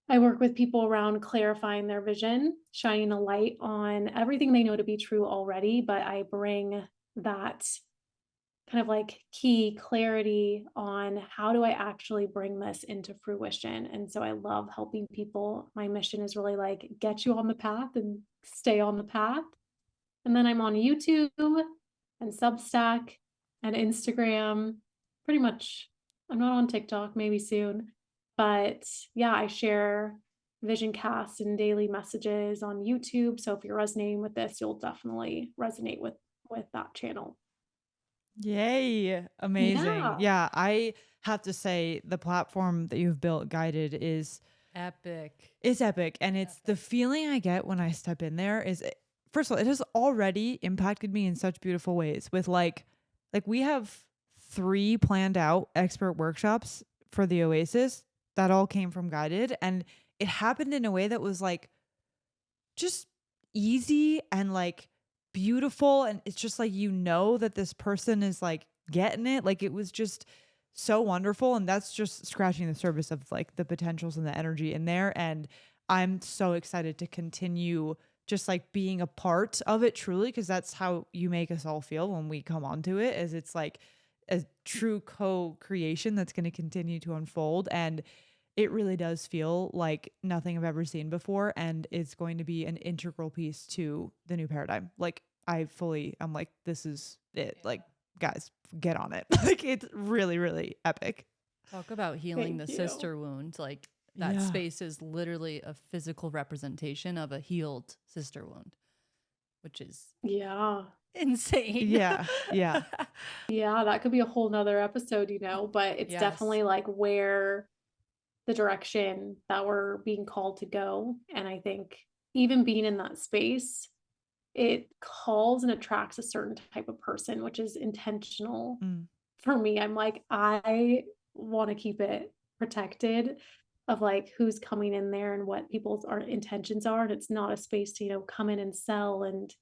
I work with people around clarifying their vision, shining a light on everything they know to be true already, but I bring that kind of like key clarity on how do I actually bring this into fruition. And so I love helping people. My mission is really like get you on the path and stay on the path. And then I'm on YouTube and Substack and Instagram. Pretty much, I'm not on TikTok, maybe soon. But yeah, I share vision casts and daily messages on YouTube. So if you're resonating with this, you'll definitely resonate with that channel. Yay. Amazing. Yeah. Yeah. I have to say the platform that you've built, Guided, is Epic. it's epic. And it's the feeling I get when I step in there is first of all, it has already impacted me in such beautiful ways with like we have 3 planned out expert workshops for the Oasis that all came from Guided. And it happened in a way that was like just easy and like beautiful. And it's just like, you know, that this person is like getting it. Like it was just so wonderful. And that's just scratching the surface of like the potentials and the energy in there. And I'm so excited to continue just like being a part of it truly, because that's how you make us all feel when we come onto it, is it's like a true co-creation that's going to continue to unfold. And it really does feel like nothing I've ever seen before. And it's going to be an integral piece to the new paradigm. Like I'm like, this is it. Like, guys, get on it. Like, it's really, really epic. Talk about healing Thank the you. sister wound. Like that Yeah. space is literally a physical representation of a healed sister wound, which is Yeah. insane. Yeah. Yeah. Yeah, that could be a whole nother episode, but it's Yes. definitely like where the direction that we're being called to go. And I think even being in that space, it calls and attracts a certain type of person, which is intentional. Mm. For me, I'm like, I want to keep it protected of like who's coming in there and what people's intentions are. And it's not a space to, come in and sell and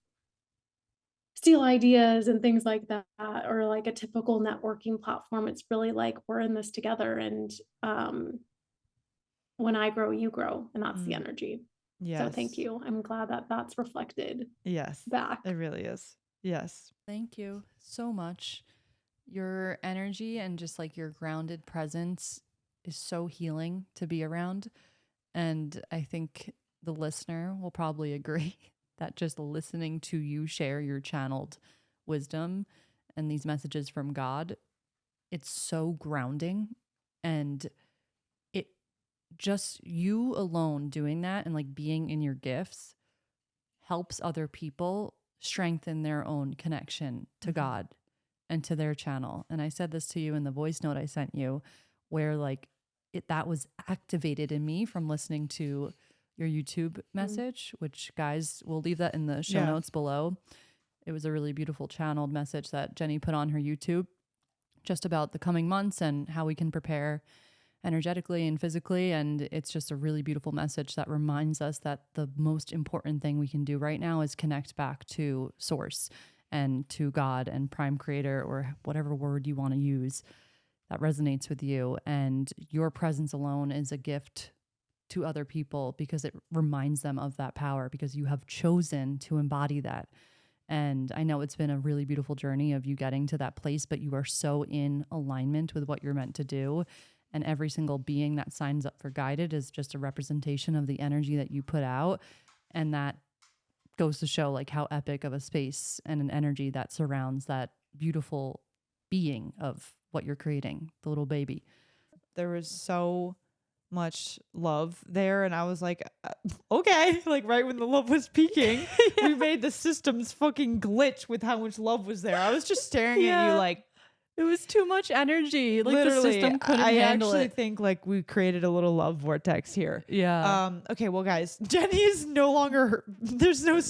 steal ideas and things like that, or like a typical networking platform. It's really like we're in this together. And when I grow, you grow. And that's the Mm. energy. Yes. So thank you. I'm glad that that's reflected Yes. back. It really is. Yes. Thank you so much. Your energy and just like your grounded presence is so healing to be around. And I think the listener will probably agree that just listening to you share your channeled wisdom and these messages from God, it's so grounding. And it just you alone doing that and like being in your gifts helps other people strengthen their own connection to God and to their channel. And I said this to you in the voice note I sent you, where like that was activated in me from listening to your YouTube message, which guys, we'll leave that in the show notes below. It was a really beautiful channeled message that Jenny put on her YouTube just about the coming months and how we can prepare energetically and physically. And it's just a really beautiful message that reminds us that the most important thing we can do right now is connect back to source and to God and prime creator, or whatever word you want to use that resonates with you. And your presence alone is a gift to other people because it reminds them of that power, because you have chosen to embody that. And I know it's been a really beautiful journey of you getting to that place, but you are so in alignment with what you're meant to do. And every single being that signs up for guided is just a representation of the energy that you put out. And that goes to show like how epic of a space and an energy that surrounds that beautiful being of what you're creating, the little baby. There was so much love there, and I was like, okay, like right when the love was peaking, we made the systems fucking glitch with how much love was there. I was just staring at you like, it was too much energy. Like literally, the system couldn't I handle actually it. think like we created a little love vortex here. Yeah. Okay, well guys, Jenny is no longer there's no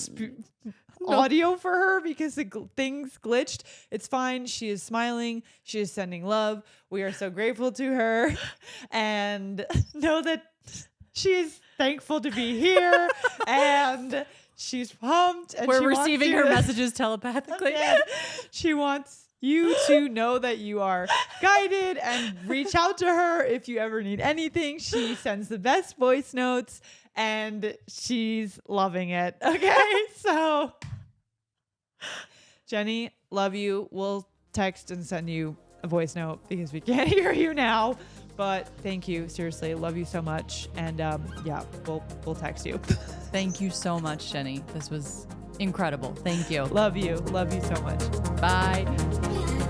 audio for her because the things glitched. It's fine. She is smiling. She is sending love. We are so grateful to her, and know that she's thankful to be here, and she's pumped. And We're she wants receiving you her to- messages telepathically. Yeah. She wants you to know that you are guided, and reach out to her if you ever need anything. She sends the best voice notes, and she's loving it. Okay, so Jenny, love you. We'll text and send you a voice note because we can't hear you now. But thank you, seriously, love you so much. And yeah, we'll text you. Thank you so much, Jenny. This was incredible. Thank you. Love you so much. Bye.